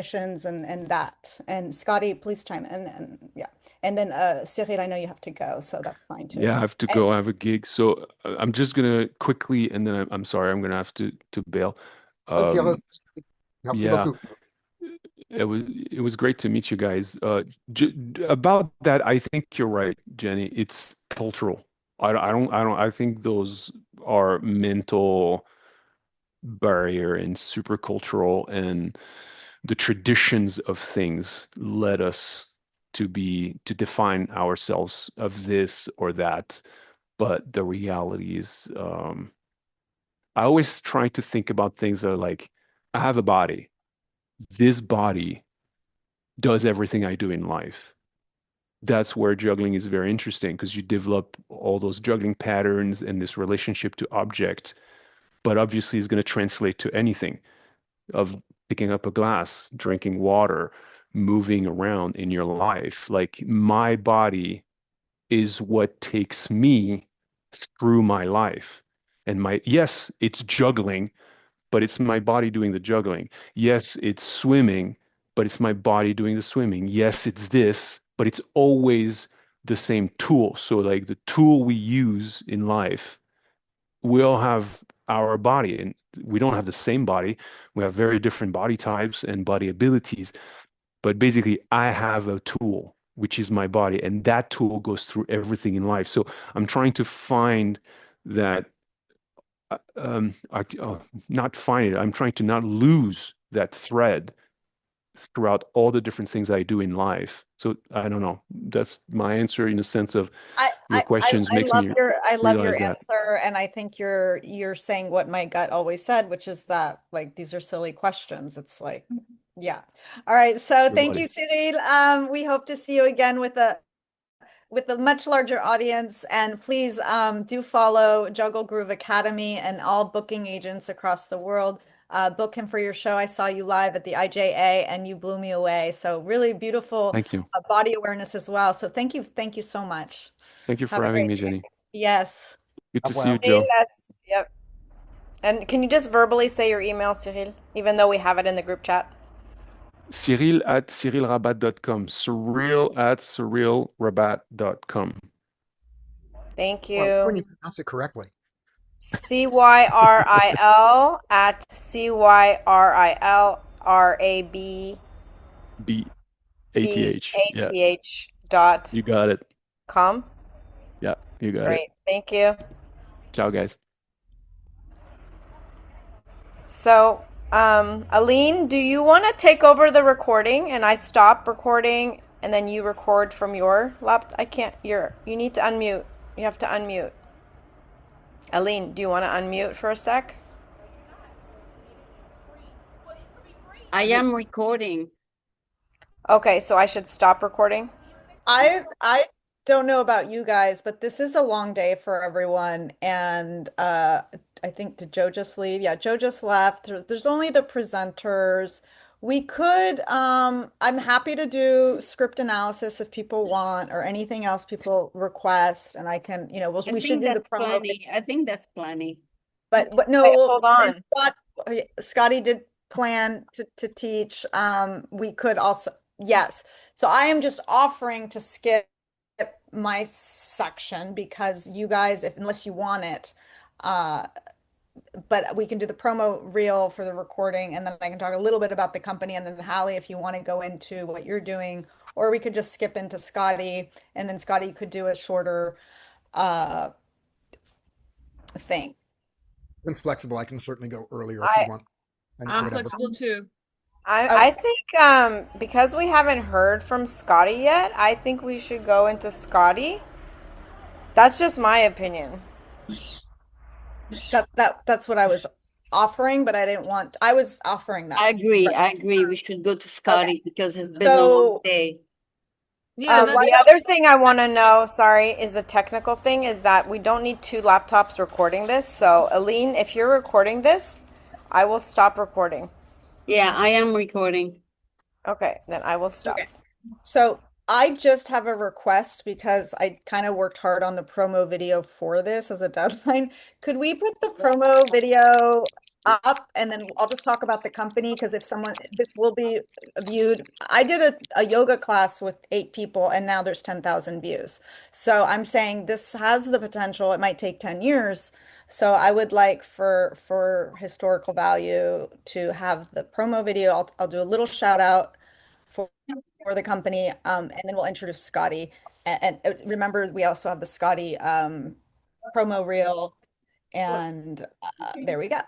and that. And Scottie, please chime in. And yeah. And then Cyril, I know you have to go, so that's fine too. Yeah, I have to And go. I have a gig. So I'm just gonna quickly, and then I'm sorry, I'm gonna have to bail. Vas-y, Um, merci yeah, beaucoup. it was great to meet you guys. J About that, I think you're right, Jenny. It's cultural. I think those are mental barrier and super cultural, and the traditions of things led us to define ourselves of this or that. But the reality is, I always try to think about things that are like, I have a body. This body does everything I do in life. That's where juggling is very interesting because you develop all those juggling patterns and this relationship to object, but obviously it's going to translate to anything of picking up a glass, drinking water, moving around in your life. Like my body is what takes me through my life. And yes, it's juggling, but it's my body doing the juggling. Yes, it's swimming, but it's my body doing the swimming. Yes, it's this, but it's always the same tool. So, like the tool we use in life, we all have our body, and we don't have the same body. We have very different body types and body abilities. But basically, I have a tool, which is my body, and that tool goes through everything in life. So I'm trying to find that not find it. I'm trying to not lose that thread throughout all the different things I do in life. So I don't know. That's my answer in the sense of your questions makes me I love realize your that. answer, and I think you're saying what my gut always said, which is that like these are silly questions. It's like, yeah. All right. So thank Everybody. you, Cyril. We hope to see you again with a much larger audience. And please do follow Juggle Groove Academy and all booking agents across the world. Book him for your show. I saw you live at the IJA and you blew me away. So really beautiful Thank you. body awareness as well. So thank you so much. Thank you Have for a having great me, day. Jenny. Yes. Good Au to see revoir. you, Hey, Joe. yep. And can you just verbally say your email, Cyril, even though we have it in the group chat? Cyril@cyrilrabat.com. Cyril@cyrilrabat.com. Thank Well, when you. you pronounce it correctly. Cyril at CYRILRABBATH BATH. Yeah, dot you got it. com. Yeah, you got it. Great. Thank you. Ciao, guys. So, Aline, do you want to take over the recording and I stop recording and then you record from your laptop? I can't. You need to unmute. You have to unmute. Aline, do you want to unmute for a sec? I am recording. Okay, so I should stop recording. I don't know about you guys, but this is a long day for everyone. And I think did Joe just leave? Yeah, Joe just left. There's only the presenters. We could I'm happy to do script analysis if people want or anything else people request. And I can, I we should think do the that's promo. plenty. I think that's plenty. But Wait, no, hold on. Scottie did plan to teach. We could also, yes. So I am just offering to skip my section because you guys, if unless you want it, uh, but we can do the promo reel for the recording, and then I can talk a little bit about the company, and then Hallie, if you want to go into what you're doing, or we could just skip into Scottie, and then Scottie could do a shorter uh thing. I'm flexible. I can certainly go earlier if you I want, and I'm whatever. flexible too. Oh, I think because we haven't heard from Scotty yet, I think we should go into Scotty. That's just my opinion. that's what I was offering, but I didn't want, I was offering that. I agree. But I agree. We should go to okay. Scotty because it's been a long So day. Yeah, why The that's don't other thing I want to know, sorry, is a technical thing, is that we don't need two laptops recording this. So, Aline, if you're recording this, I will stop recording. Yeah, I am recording. Okay, then I will stop. okay. So I just have a request because I kind of worked hard on the promo video for this as a deadline. Could we put the promo video up, and then I'll just talk about the company because if someone, this will be viewed. I did a yoga class with 8 people and now there's 10,000 views. So I'm saying this has the potential. It might take 10 years. So I would like for historical value to have the promo video. I'll do a little shout out for for the company, and then we'll introduce Scottie. And remember, we also have the Scottie promo reel, and there we go.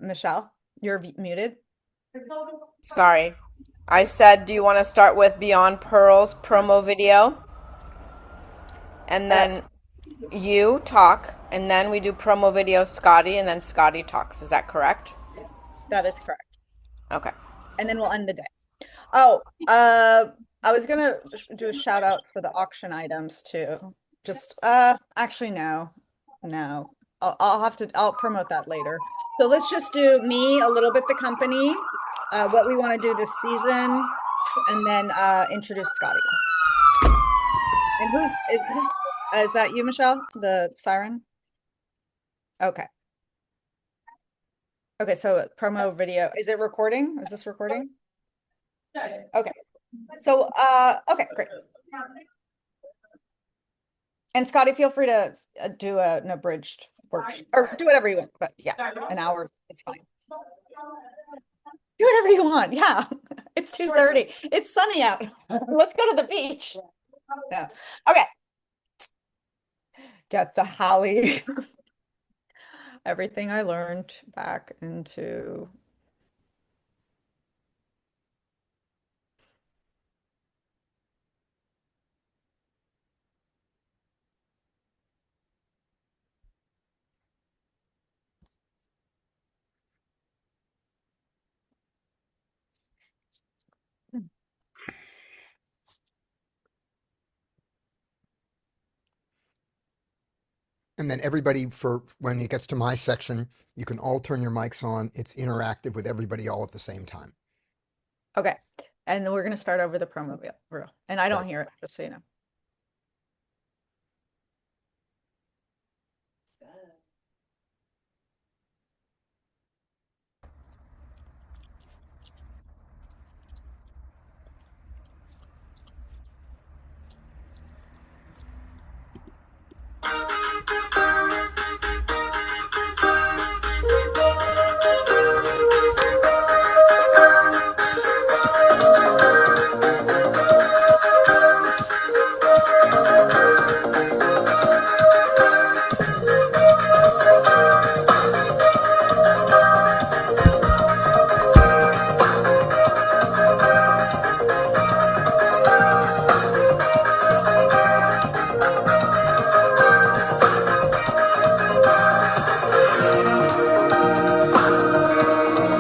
Michelle, you're muted. Sorry. I said, do you want to start with Beyond Pearl's promo video? And then you talk, and then we do promo video Scottie, and then Scottie talks. Is that correct? That is correct. Okay. And then we'll end the day. Oh, I was gonna do a shout out for the auction items too. Just actually no. I'll promote that later. So let's just do me, a little bit the company, what we want to do this season, and then introduce Scottie. And is that you, Michelle? The siren? Okay. Okay, so promo video. Is it recording? Is this recording? Okay. So okay, great. And Scottie, feel free to do an abridged workshop or do whatever you want, but yeah, an hour is fine. Do whatever you want. Yeah. It's 2:30. It's sunny out. Let's go to the beach. Yeah. Okay. Get the Holly. Everything I learned back into. And then everybody, for when it gets to my section, you can all turn your mics on. It's interactive with everybody all at the same time. Okay. And then we're gonna start over the promo reel. And I don't Right. hear it, just so you know.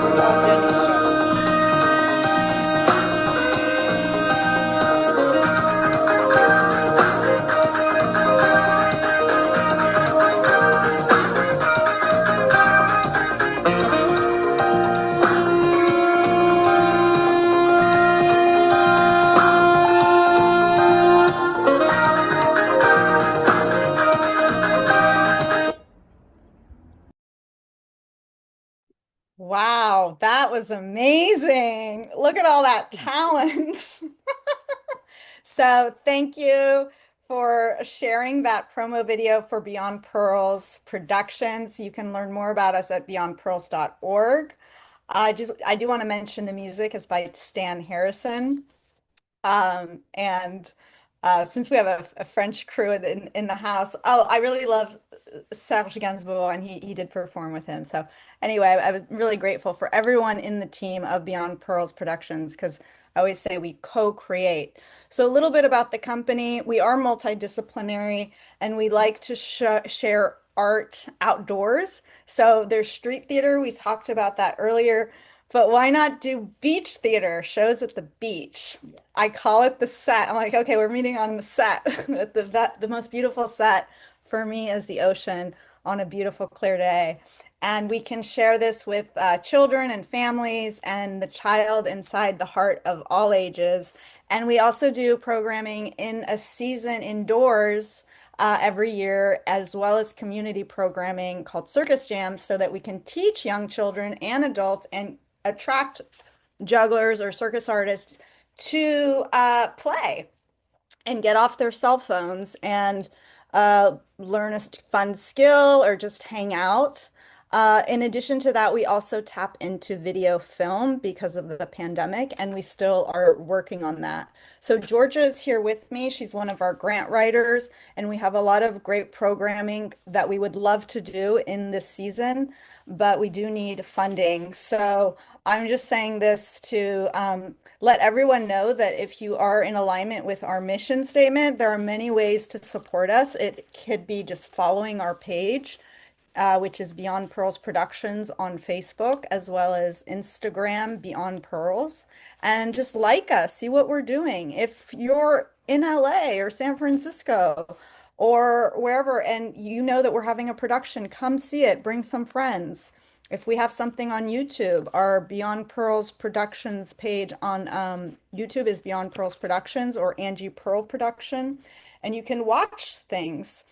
It's all Jenny's show. Wow, that was amazing. Look at all that talent. So thank you for sharing that promo video for Beyond Pearls Productions. You can learn more about us at beyondpearls.org. I do want to mention the music is by Stan Harrison. And since we have a French crew in the house, oh, I really love Serge Gainsbourg, and he did perform with him. So anyway, I was really grateful for everyone in the team of Beyond Pearls Productions because I always say we co-create. So a little bit about the company. We are multidisciplinary, and we like to share art outdoors. So there's street theater. We talked about that earlier. But why not do beach theater, shows at the beach? I call it the set. I'm like, okay, we're meeting on the set. The most beautiful set for me is the ocean on a beautiful, clear day. And we can share this with children and families and the child inside the heart of all ages. And we also do programming in a season indoors every year, as well as community programming called Circus Jams, so that we can teach young children and adults and attract jugglers or circus artists to play and get off their cell phones and learn a fun skill or just hang out. In addition to that, we also tap into video film because of the pandemic, and we still are working on that. So Georgia is here with me. She's one of our grant writers, and we have a lot of great programming that we would love to do in this season, but we do need funding. So I'm just saying this to let everyone know that if you are in alignment with our mission statement, there are many ways to support us. It could be just following our page, which is Beyond Pearls Productions on Facebook, as well as Instagram, Beyond Pearls, and just like us, see what we're doing. If you're in LA or San Francisco or wherever, and you know that we're having a production, come see it, bring some friends. If we have something on YouTube, our Beyond Pearls Productions page on YouTube is Beyond Pearls Productions or Angie Pearl Production, and you can watch things.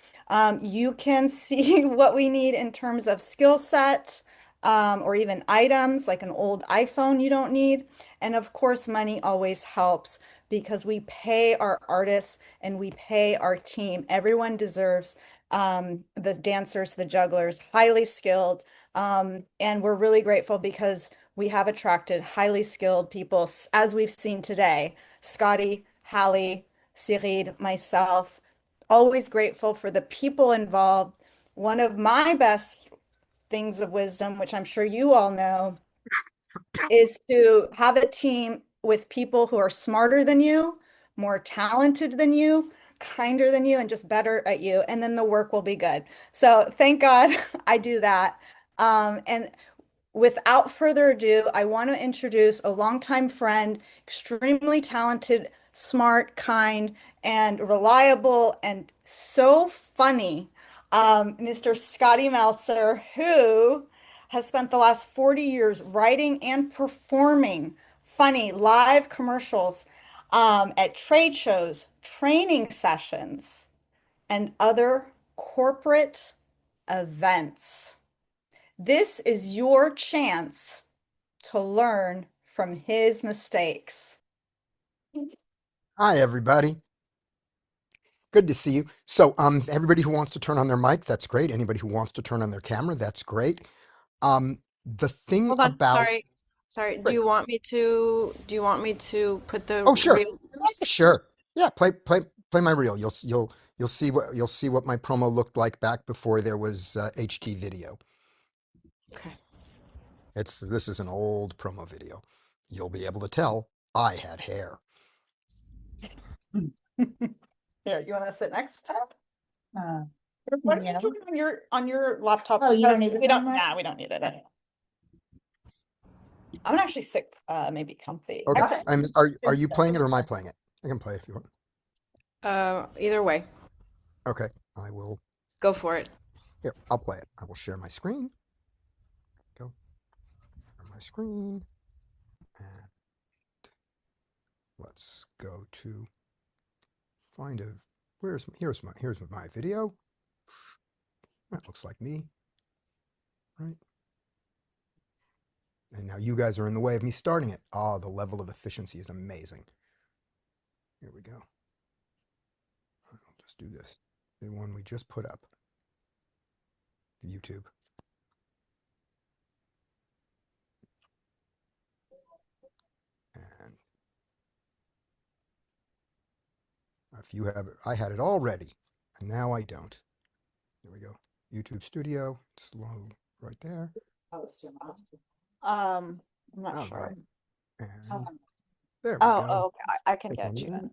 You can see what we need in terms of skill set or even items like an old iPhone you don't need. And of course, money always helps because we pay our artists and we pay our team. Everyone deserves the dancers, the jugglers, highly skilled. And we're really grateful because we have attracted highly skilled people, as we've seen today. Scottie, Hallie, Cyril, myself, always grateful for the people involved. One of my best things of wisdom, which I'm sure you all know, is to have a team with people who are smarter than you, more talented than you, kinder than you, and just better at you. And then the work will be good. So thank God I do that. And without further ado, I want to introduce a longtime friend, extremely talented, smart, kind, and reliable, and so funny, Mr. Scottie Meltzer, who has spent the last 40 years writing and performing funny live commercials at trade shows, training sessions, and other corporate events. This is your chance to learn from his mistakes. Hi, everybody. Good to see you. So, everybody who wants to turn on their mic, that's great. Anybody who wants to turn on their camera, that's great. The thing Hold on. about, Sorry. Sorry. great. Do you want me to put the Oh, sure. reel Yeah, first? sure. Yeah, play my reel. You'll see what my promo looked like back before there was HD video. Okay. This is an old promo video. You'll be able to tell I had hair. Here, you want to sit next to him? Uh, Why don't you yeah. put it on your laptop? Oh, you don't Because need it we don't. anymore? Nah, we don't need it anymore. I'm gonna actually sit, maybe comfy. Okay. Okay. Are you playing it or am I playing it? I can play it if you want. Either way, Okay. I will. go for it. Here, I'll play it. I will share my screen. Go. Share my screen. And let's go to find a. Here's my video. That looks like me. Right. And now you guys are in the way of me starting it. Ah, the level of efficiency is amazing. Here we go. I'll just do this. The one we just put up. YouTube. And if you have it, I had it all ready, and now I don't. Here we go. YouTube Studio. It's low right there. I'm not All sure. right. And Oh, there we oh, go. okay. I can Click on get you it. in.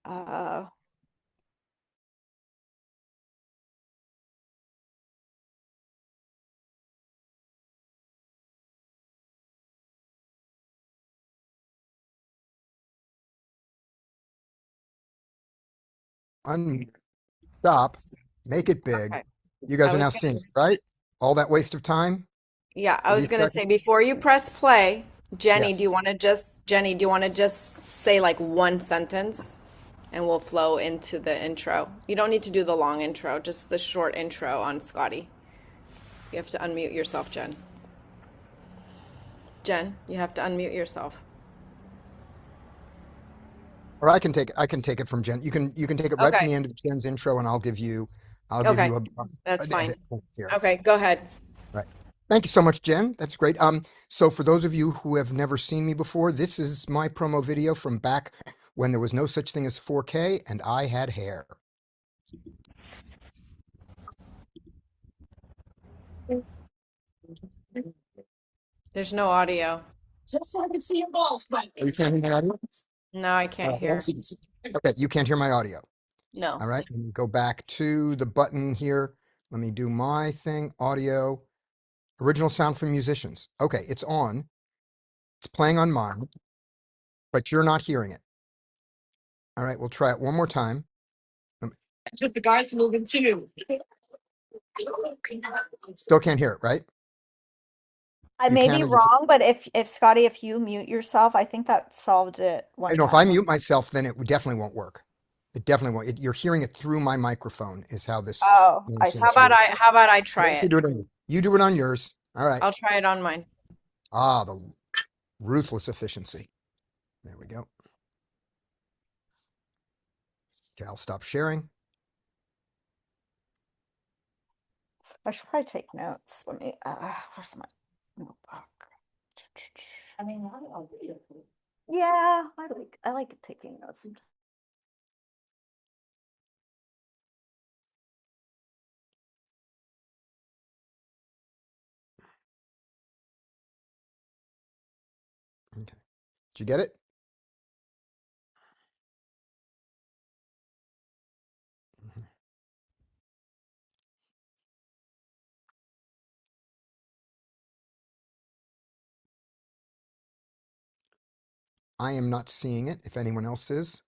Uh, Stop. Make it big. Okay. You guys I are now was seeing gonna, it, right? All that waste of time yeah, I for was these gonna seconds? say before you press play, Yes. Jenny, do you want to just say like one sentence and we'll flow into the intro? You don't need to do the long intro, just the short intro on Scottie. You have to unmute yourself, Jen. Jen, you have to unmute yourself. Or I can take it from Jen. You can take it right from Okay. the end of Jen's intro, and I'll give Okay. you That's an fine. edit point here. Okay, go ahead. Right. Thank you so much, Jen. That's great. So for those of you who have never seen me before, this is my promo video from back when there was no such thing as 4K and I had hair. There's no audio. Oh, you can't hear my audio? No, I can't hear. Okay, you can't hear my audio. No. All right. Let me go back to the button here. Let me do my thing. Audio. Original sound from musicians. Okay, it's on. It's playing on mine, but you're not hearing it. All right, we'll try it one more time. Just the guys moving too. Still can't hear it, right? I You may can be or you can't. wrong, but if Scotty, if you mute yourself, I think that solved it one No, if I time. mute myself, then definitely won't work. It definitely won't. You're hearing it through my microphone is how this Oh, I nonsense see. works. How about I try Why don't it? you do it on yours. All right. I'll try it on mine. Ah, the ruthless efficiency. There we go. Okay, I'll stop sharing. I should probably take notes. Let me, where's my notebook? Yeah, I like taking notes. Okay. Did you get it? Mhm. I am not seeing it. If anyone else is.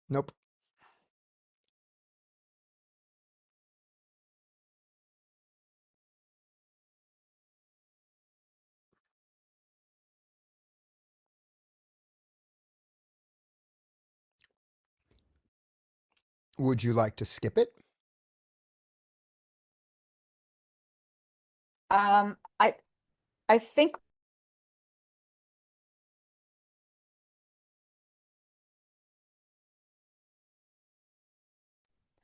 Nope. Would you like to skip it? Um, I I think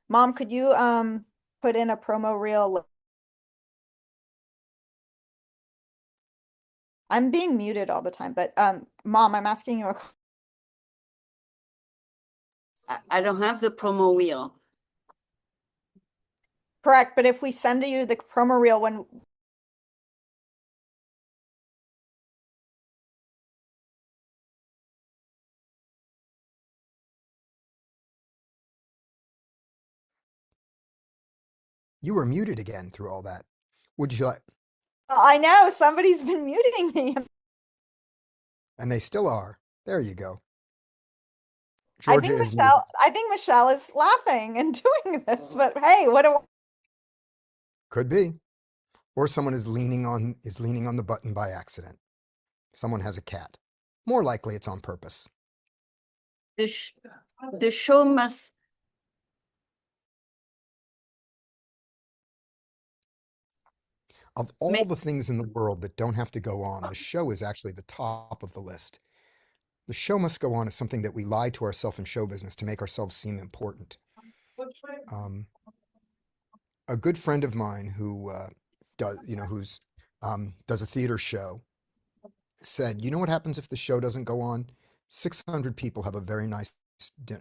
Mom, could you put in a promo reel? I'm being muted all the time, but Mom, I'm asking you a I don't have the promo wheel. correct, but if we send you the promo reel when You were muted again through all that. Would you like? I know somebody's been muting me. And they still are. There you go. Georgia is muted. I think Michelle is laughing and doing this, but hey, what do Could be. Or someone is leaning on the button by accident. Someone has a cat. More likely it's on purpose. The sh the show must Of all make the things in the world that don't have to go on, the show is actually the top of the list. The show must go on is something that we lie to ourselves in show business to make ourselves seem important. Um, a good friend of mine who does a theater show said, "You know what happens if the show doesn't go on? 600 people have a very nice,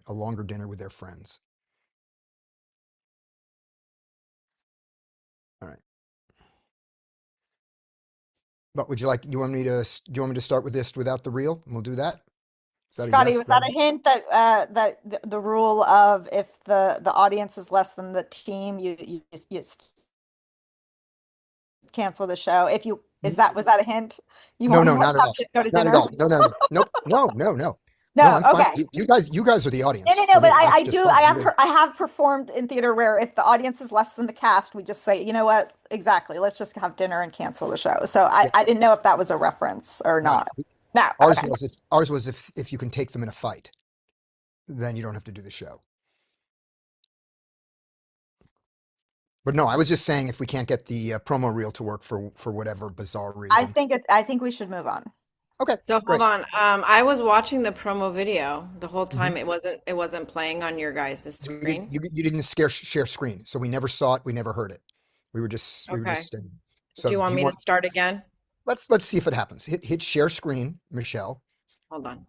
a longer dinner with their friends." All right. But do you want me to start with this without the reel? And we'll do that. Is that a Scotty, yes? was that a hint that the rule of if the audience is less than the team, you cancel the show? If you is that was that a hint? You No, want no, to not at have all. to go to Not at dinner? all. No, no, no. Nope. No, no, no. No, No, I'm fine. okay. You guys are the No, audience no, for no, but me. That's I just do, fine. I have performed in theater where if the audience is less than the cast, we just say, you know what, exactly, let's just have dinner and cancel the show. So Yeah, I didn't know if that was a reference or no, not. No, ours okay. was if you can take them in a fight, then you don't have to do the show. But no, I was just saying if we can't get the promo reel to work for whatever bizarre reason. I think we should move on. Okay, So hold great. on. I was watching the promo video the whole hmm time. It wasn't playing on your guys' screen. You didn't share screen, so we never saw it. We never heard it. We were just Okay. saying. Do So you do want you me to want? start again? Let's see if it happens. Hit share screen, Michelle. Hold on.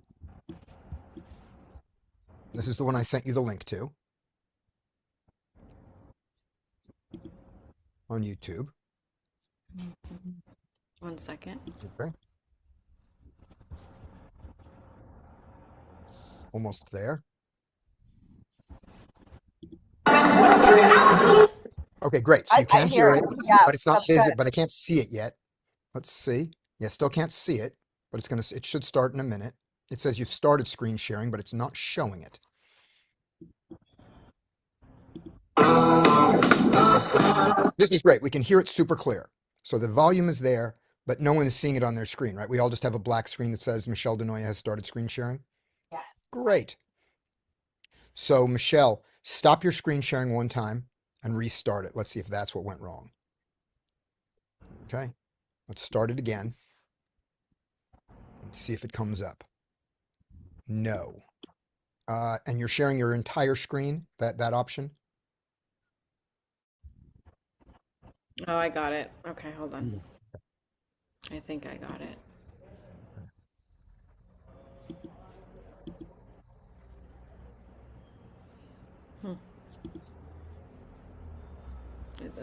This is the one I sent you the link to on YouTube. 1 second. Okay, almost there. Okay, great. So you I can hear hear it. it, but Yes, it's not that's good. visit, but I can't see it yet. Let's see. Yeah, still can't see it, but it should start in a minute. It says you've started screen sharing, but it's not showing it. This is great. We can hear it super clear. So the volume is there, but no one is seeing it on their screen, right? We all just have a black screen that says Michelle Denoia has started screen sharing. Yes. Great. So Michelle, stop your screen sharing one time and restart it. Let's see if that's what went wrong. Okay, let's start it again and see if it comes up. No. And you're sharing your entire screen, that option? Oh, I got it. Okay, hold on. Mm. I think I got it. Hmm.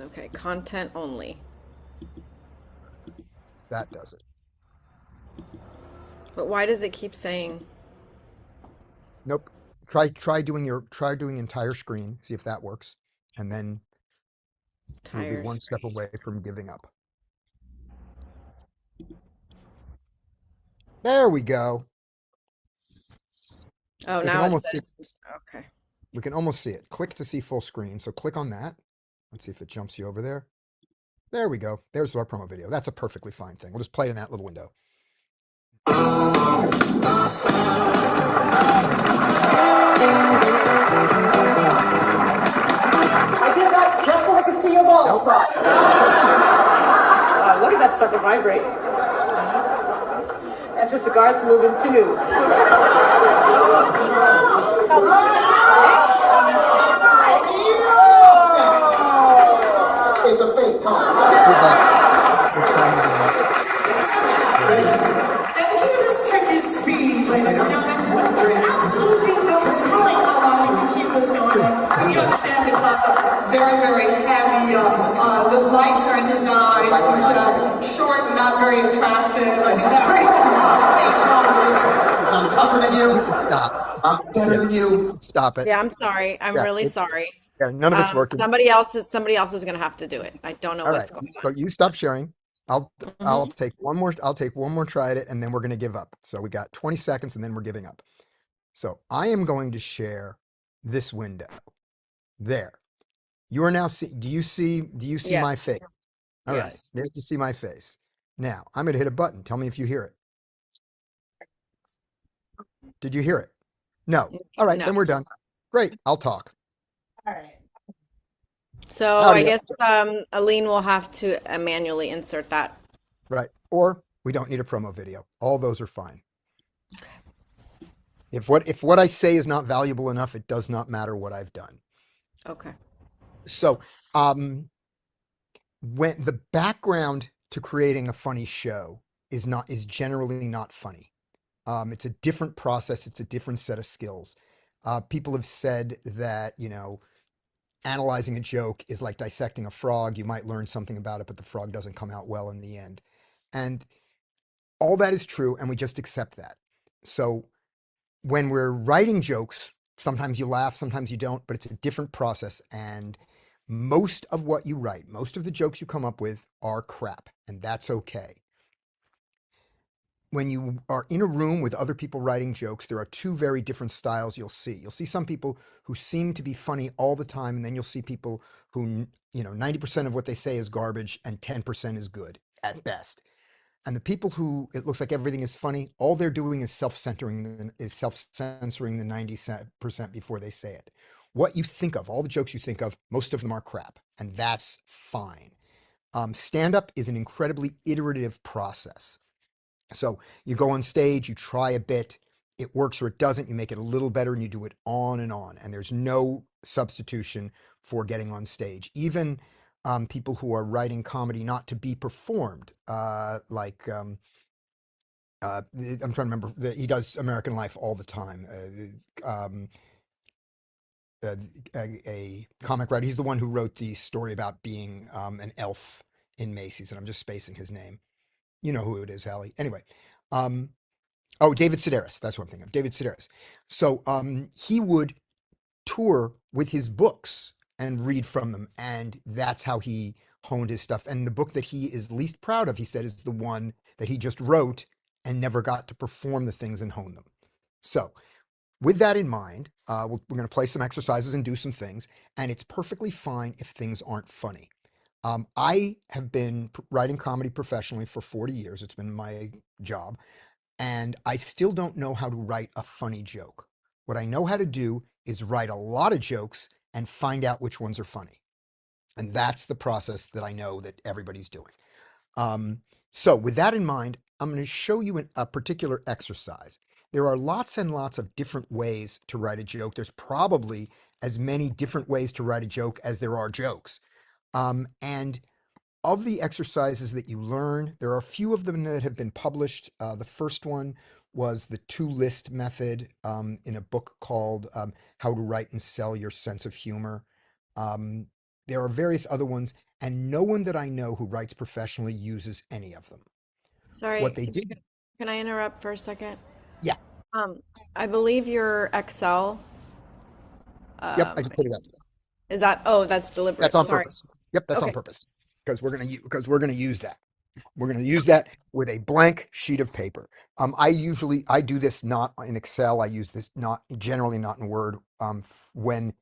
Okay, content only. That does it. But why does it keep saying Nope. Try doing entire screen, see if that works. And then you'll be tire one step screen? away from giving up. There we go. Oh, We can now it almost see says, okay. we can almost see it. Click to see full screen. So click on that. Let's see if it jumps you over there. There we go. There's our promo video. That's a perfectly fine thing. We'll just play it in that little window. I did that just so I could see your bald Nope. spot. Look at that sucker vibrate. And the cigar's moving too. It's a fake time. Give up. We're trying to give up. There we go. And the key to this trick is speed, ladies and gentlemen. There's absolutely no telling how long we can keep this going. And you understand the clock's very, very heavy. The lights are in his eyes. He's short and not very attractive. Like, That's right. that. I'm tougher than you. Stop. I'm better than you. Stop it. Yeah, I'm sorry. I'm Yeah, really sorry. none of it's working. Somebody else is gonna have to do it. I don't know All right. what's going So you stop sharing. I'll on. take one more try at it, and then we're gonna give up. So we got 20 seconds and then we're giving up. So I am going to share this window. There. You are now do you see Yes. my face? All right. Yes. There you see my face. Now I'm gonna hit a button. Tell me if you hear it. Did you hear it? No. All right, No. then we're done. Great. I'll talk. All right. So Howdy. I guess Aline will have to manually insert that. Right. Or we don't need a promo video. All those are fine. If what I say is not valuable enough, it does not matter what I've done. Okay. So, when the background to creating a funny show is generally not funny. It's a different process. It's a different set of skills. People have said that, analyzing a joke is like dissecting a frog. You might learn something about it, but the frog doesn't come out well in the end. And all that is true, and we just accept that. So when we're writing jokes, sometimes you laugh, sometimes you don't, but it's a different process. And most of what you write, most of the jokes you come up with are crap, and that's okay. when you are in a room with other people writing jokes, there are two very different styles you'll see. You'll see some people who seem to be funny all the time, and then you'll see people who, 90% of what they say is garbage and 10% is good at best. And the people who it looks like everything is funny, all they're doing is self-censoring the 90% before they say it. What you think of, all the jokes you think of, most of them are crap, and that's fine. Stand-up is an incredibly iterative process. So you go on stage, you try a bit, it works or it doesn't, you make it a little better and you do it on and on. And there's no substitution for getting on stage. Even people who are writing comedy not to be performed, I'm trying to remember, he does American Life all the time. Uh, a comic writer, he's the one who wrote the story about being an elf in Macy's, and I'm just spacing his name. You know who it is, Hallie. Anyway, um, oh, David Sedaris. That's what I'm thinking of. David Sedaris. So he would tour with his books and read from them, and that's how he honed his stuff. And the book that he is least proud of, he said, is the one that he just wrote and never got to perform the things and hone them. So with that in mind, we're going to play some exercises and do some things, and it's perfectly fine if things aren't funny. I have been writing comedy professionally for 40 years. It's been my job. And I still don't know how to write a funny joke. What I know how to do is write a lot of jokes and find out which ones are funny. And that's the process that I know that everybody's doing. So with that in mind, I'm going to show you a particular exercise. There are lots and lots of different ways to write a joke. There's probably as many different ways to write a joke as there are jokes. And of the exercises that you learn, there are a few of them that have been published. The first one was the two-list method in a book called How to Write and Sell Your Sense of Humor. There are various other ones, and no one that I know who writes professionally uses any of them. What Sorry, they did, can I interrupt for a second? yeah, Um, I believe your Excel, yep, I um, just put it up. is that, oh, that's That's deliberate. on Sorry. purpose. Yep, that's on Okay. purpose because we're gonna use that. We're going to use that with a blank sheet of paper. I do this not in Excel. I use this not generally not in Word. When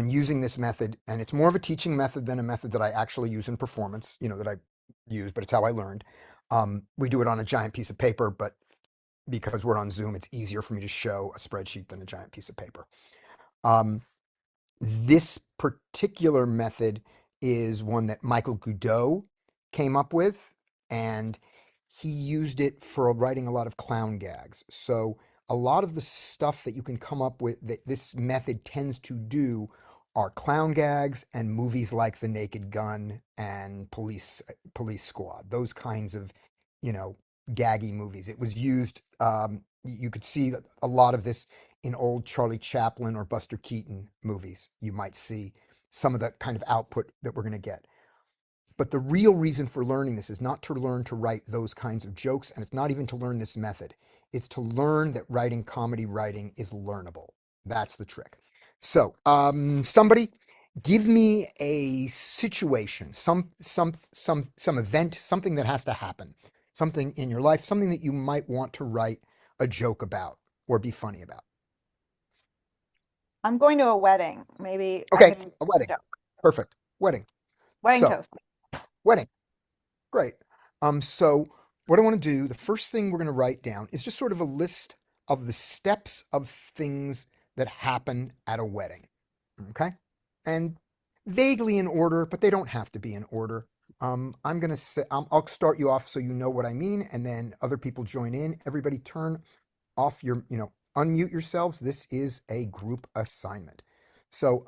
using this method, and it's more of a teaching method than a method that I actually use in performance. That I use, but it's how I learned. We do it on a giant piece of paper, but because we're on Zoom, it's easier for me to show a spreadsheet than a giant piece of paper. This particular method is one that Michael Goudeau came up with, and he used it for writing a lot of clown gags. So a lot of the stuff that you can come up with that this method tends to do are clown gags and movies like The Naked Gun and Police Squad, those kinds of, you know, gaggy movies. It was used, you could see a lot of this in old Charlie Chaplin or Buster Keaton movies. You might see some of that kind of output that we're going to get. But the real reason for learning this is not to learn to write those kinds of jokes, and it's not even to learn this method. It's to learn that writing comedy writing is learnable. That's the trick. So, somebody give me a situation, some event, something that has to happen, something in your life, something that you might want to write a joke about or be funny about. I'm going to a wedding. Maybe I Okay, could a wedding. do Perfect. Wedding. wedding So, toast. wedding. Great. So what I want to do, the first thing we're going to write down is just sort of a list of the steps of things that happen at a wedding. Okay? And vaguely in order, but they don't have to be in order. I'm going to say, I'll start you off so you know what I mean, and then other people join in. Everybody turn off unmute yourselves. This is a group assignment. So,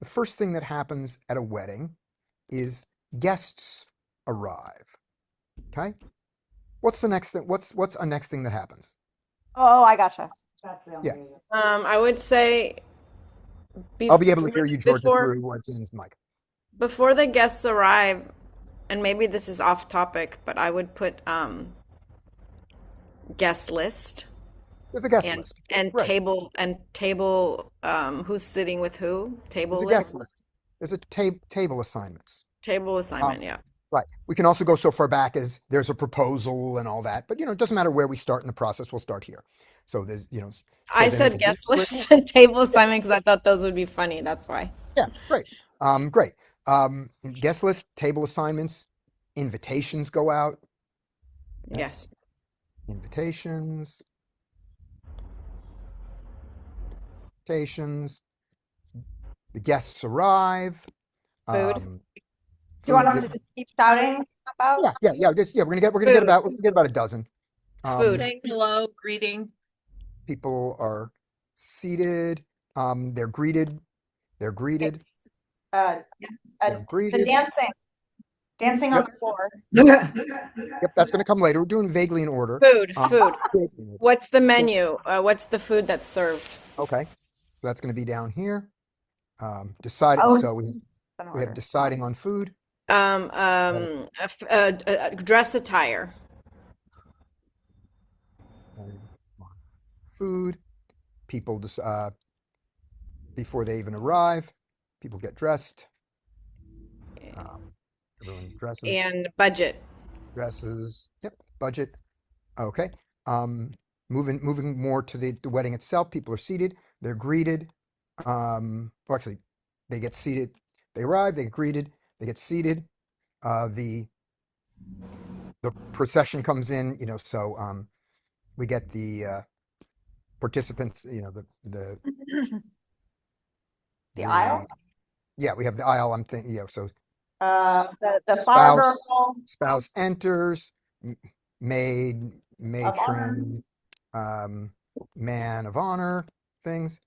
the first thing that happens at a wedding is guests arrive. Okay. What's the next thing? What's a next thing that happens? Oh, I gotcha. That's the only Yeah. reason. I would say I'll be able to hear you, Georgia, before through Jen's mic. before the guests arrive, and maybe this is off topic, but I would put guest list There's a guest and list. and Right. table who's sitting with who? Table There's a list. guest list. There's a table assignments. Table Um, assignment, yeah. Right. We can also go so far back as there's a proposal and all that, but it doesn't matter where we start in the process. We'll start here. So there's, so I then we said can do guest list and table assignment because I thought those would be funny. That's why. yeah, great. Great. Guest list, table assignments, invitations go out. Okay. Yes. Invitations, invitations. The guests arrive. Food. Do you want us Food. to just keep shouting about? Yeah. We're gonna get about a dozen. Food. Saying hello, greeting. People are seated. They're greeted. They're greeted. Uh, They're the greeted. dancing on Yep. the floor. Yep, that's going to come later. We're doing vaguely in order. Food. Food. So- What's the menu? What's the food that's served? okay, so that's going to be down here. Decided. Oh, So we have order. deciding on food. Dress attire. Food. People before they even arrive. People get dressed. Everyone dresses. And budget. Dresses. Yep. Budget. Okay. Moving more to the wedding itself. People are seated. They're greeted. Well, actually, they get seated. They arrive. They get greeted. They get seated. The procession comes in. So we get the participants. The aisle. Yeah, we have the aisle. I'm thinking. So The flower girl. spouse enters. Maid, Of honor. matron, man of honor, things.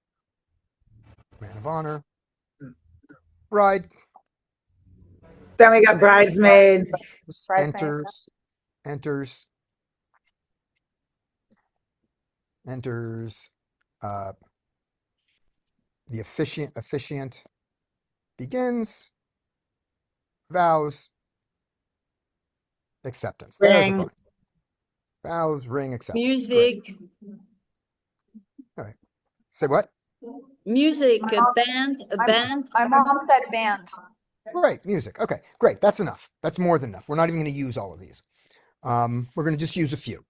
Man of honor. Bride Then we got bridesmaids. Bridesmaids. enters. The officiant begins. Vows. Acceptance. There's a Ring. bunch. Vows, ring, acceptance. Music, Great. All right. Say what? music, a mom- band, My mom said band. Great, music. Okay, great. That's enough. That's more than enough. We're not even going to use all of these. We're going to just use a few.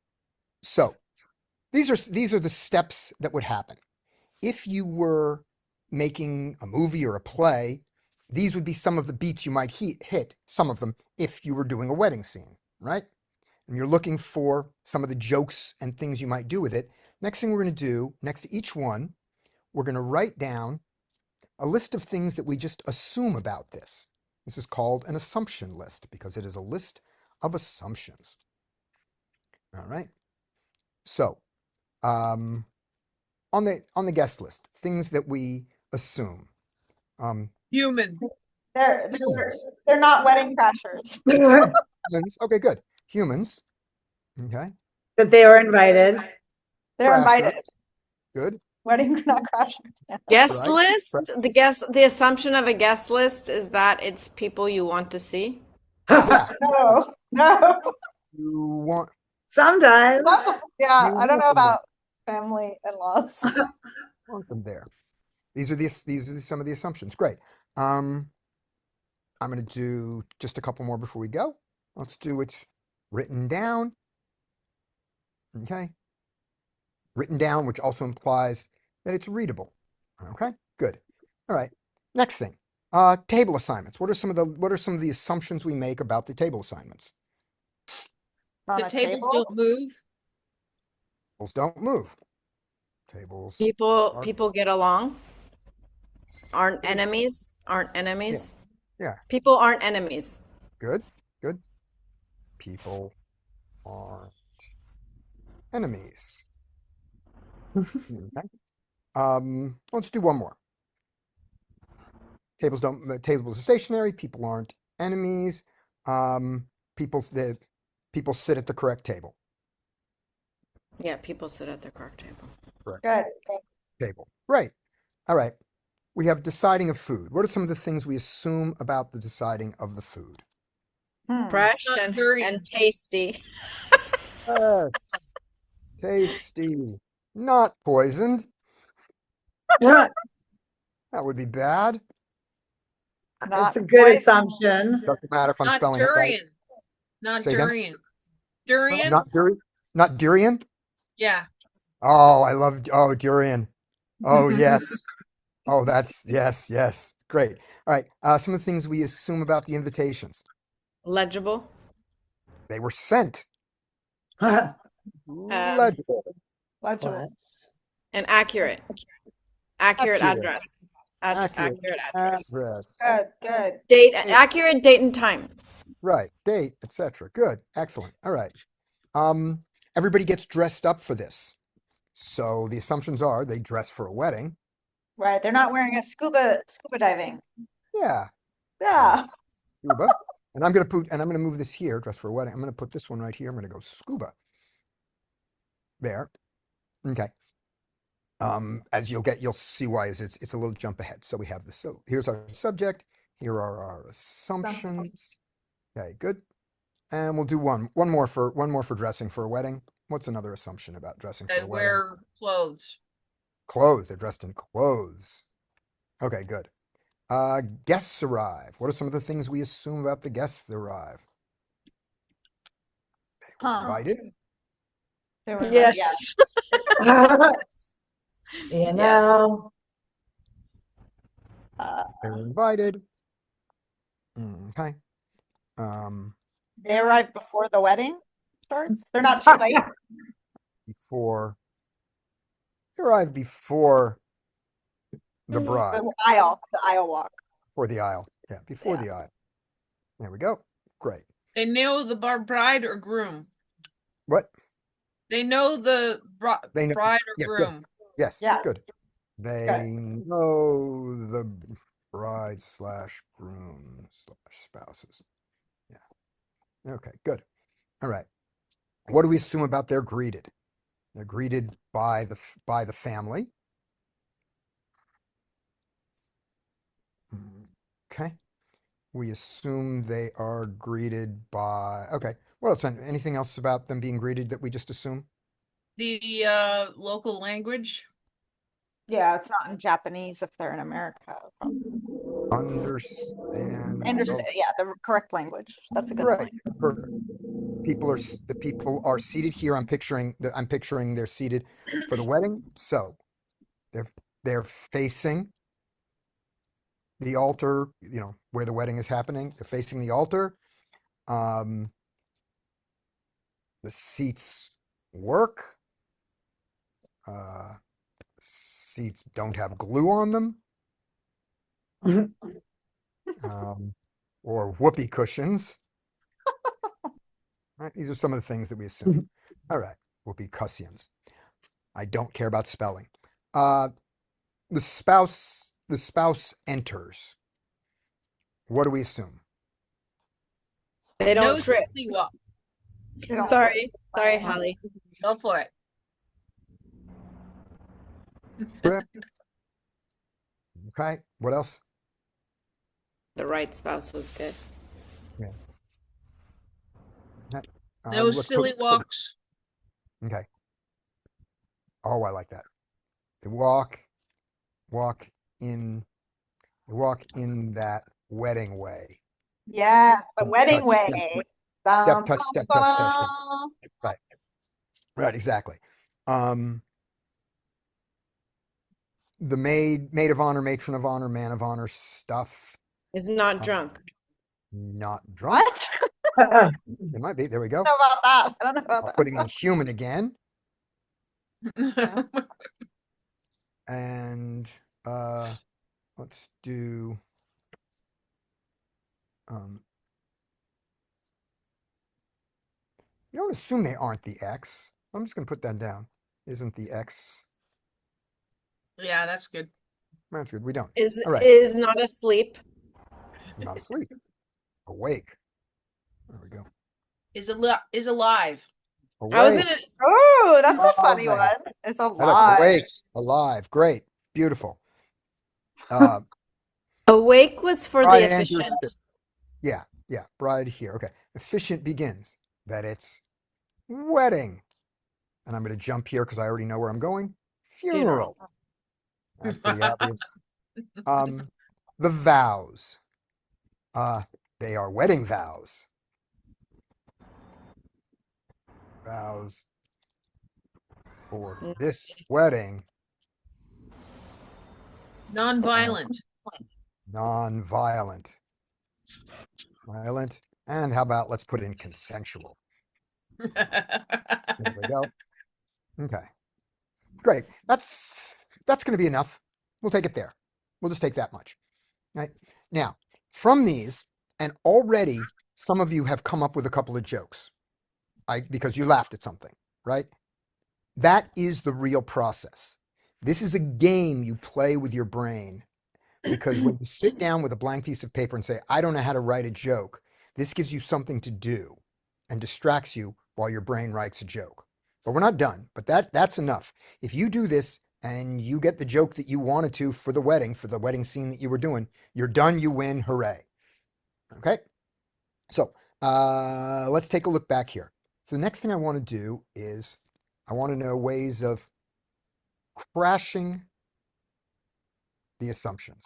So these are the steps that would happen. If you were making a movie or a play, these would be some of the beats you might hit, some of them, if you were doing a wedding scene, right? And you're looking for some of the jokes and things you might do with it. Next thing we're going to do, next to each one, we're going to write down a list of things that we just assume about this. This is called an assumption list because it is a list of assumptions. All right. So, on the guest list, things that we assume. human. They're not wedding crashers. Humans. Okay, good. Humans. Okay. That they were invited. They're invited. Good. Wedding not crashers. Yeah. Guest Right. list. The assumption of a guest list is that it's people you want to see. Yeah. No. You want. Sometimes. Yeah, You I don't know want them about family in-laws. want them there. These are some of the assumptions. Great. I'm going to do just a couple more before we go. Let's do it written down. Okay. Written down, which also implies that it's readable. Okay. Good. All right. Next thing. Table assignments. What are some of the assumptions we make about the table assignments? On The a tables table. don't move. Tables don't move. Tables. People get along. Aren't enemies. Yeah. People aren't enemies. Good. Good. People aren't enemies. Okay. Let's do one more. Tables are stationary. People aren't enemies. People sit at the correct table. Yeah, people sit at the correct table. Correct. Good. Table. Right. All right. We have deciding of food. What are some of the things we assume about the deciding of the food? Fresh Not and very- tasty. Tasty. Not poisoned. Yeah. That would be bad. It's a good quite. assumption. Doesn't matter if I'm Not spelling it right. durian. Not Say again? durian. Durian? Not durian? Not durian? Yeah. Oh, I love, oh, durian. Oh, yes. Oh, that's, yes. Great. All right. Some of the things we assume about the invitations. Legible. They were sent. What? Legible. Legible. And accurate. Accurate Accurate. address. Accurate Accurate address. address. Good. Date, accurate date and time. Right. Date, etc. Good. Excellent. All right. Everybody gets dressed up for this. So the assumptions are they dress for a wedding. Right. They're not wearing a scuba diving. Yeah. Yeah. Scuba. And I'm gonna move this here, dress for a wedding. I'm gonna put this one right here. I'm gonna go scuba. There. Okay. As you'll see why it's a little jump ahead. So we have this. So here's our subject. Here are our assumptions. Okay, good. And we'll do one more for dressing for a wedding. What's another assumption about dressing for They a wedding? wear clothes. Clothes. They're dressed in clothes. Okay, good. Guests arrive. What are some of the things we assume about the guests that arrive? They were invited. They were Yes. You know, They were invited. Okay. They arrive before the wedding starts. They're not too late. Before they arrive before the bride. The aisle walk. For the aisle. Yeah, before Yeah. the aisle. There we go. Great. They know the bride or groom. What? They know the They know- bride or yeah, good. groom. Yes, Yeah. good. They know the bride / groom / spouses. Yeah. Okay, good. All right. What do we assume about they're greeted? They're greeted by the family. Okay. We assume they are greeted by, okay. What else? Anything else about them being greeted that we just assume? The local language. Yeah, it's not in Japanese if they're in America. Understand. Understand. Yeah, the correct language. That's a good Right. point. Perfect. The people are seated here. I'm picturing they're seated for the wedding. So they're facing the altar, where the wedding is happening. They're facing the altar. The seats work. Seats don't have glue on them. Or whoopee cushions. Right, these are some of the things that we assume. All right, whoopee cushions. I don't care about spelling. The spouse enters. What do we assume? They don't No trip. silly walk. They don't- Sorry, Hallie. Go for it. Trip. Okay, what else? The right spouse was good. No Let's silly walks. Okay. Oh, I like that. They walk in that wedding way. Yeah, the wedding Touch, way. Step, touch, step, touch, touch, touch. Dum, Right, exactly. The maid of honor, matron of honor, man of honor stuff. Is not drunk. Not drunk. What? It might be. There we go. I don't know about that. I don't know about that. Putting in human again. And let's do you don't assume they aren't the X. I'm just gonna put that down. Isn't the X? Yeah, that's good. That's good. We don't. Is All right. is not asleep. Not asleep. Awake. There we go. Is alive. I was Awake. gonna. Oh, that's a Love funny that. one. It's a I like lot. awake. Alive. Great. Beautiful. Awake was for Bride the enters. efficient. Yeah. Bride here. Okay. Efficient begins. That it's wedding. And I'm going to jump here because I already know where I'm going. Funeral. That's pretty obvious. The vows. Uh, they are wedding vows. Vows for this wedding. Non-violent. Non-violent. Violent. And how about let's put in consensual. There we go. Okay. Great. That's going to be enough. We'll take it there. We'll just take that much. Right. Now, from these, and already some of you have come up with a couple of jokes. Because you laughed at something, right? That is the real process. This is a game you play with your brain, because when you sit down with a blank piece of paper and say, I don't know how to write a joke, this gives you something to do and distracts you while your brain writes a joke. But we're not done. But that's enough. If you do this and you get the joke that you wanted to for the wedding scene that you were doing, you're done, you win, hooray. Okay? So let's take a look back here. So the next thing I want to do is I want to know ways of crashing the assumptions.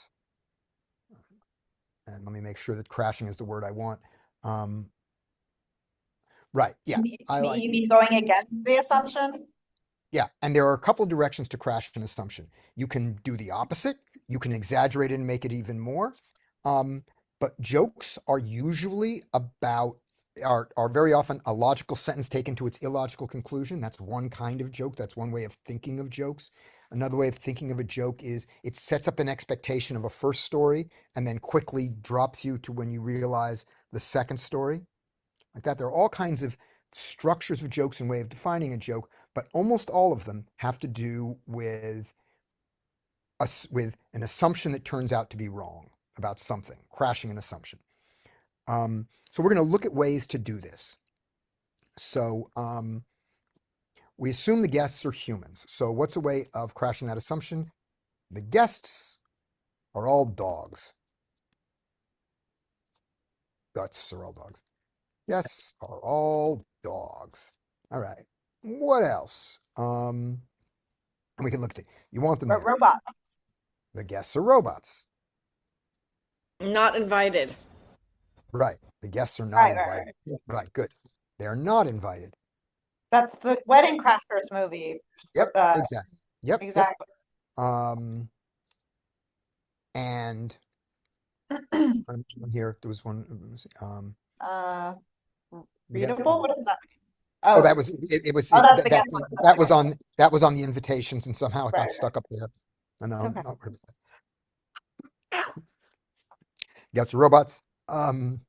And let me make sure that crashing is the word I want. Right. Yeah. You mean going against the assumption? Yeah. And there are a couple of directions to crash an assumption. You can do the opposite. You can exaggerate it and make it even more. But jokes are usually are very often a logical sentence taken to its illogical conclusion. That's one kind of joke. That's one way of thinking of jokes. Another way of thinking of a joke is it sets up an expectation of a first story and then quickly drops you to when you realize the second story. Like that, there are all kinds of structures of jokes and way of defining a joke, but almost all of them have to do with an assumption that turns out to be wrong about something, crashing an assumption. So we're going to look at ways to do this. So we assume the guests are humans. So what's a way of crashing that assumption? The guests are all dogs. Guests are all dogs. Guests are all dogs. All right. What else? We can look at it. You want them there. Robot. The guests are robots. Not invited. Right. The guests are not invited. Right. Good. They're not invited. That's the Wedding Crashers movie. Yep. Exactly. Yep. Exactly. Yep. And here there was one. Readable. What is that? Oh, that was it. Was that was on the invitations, and somehow it got stuck up there. I know. Okay. Guests are robots. The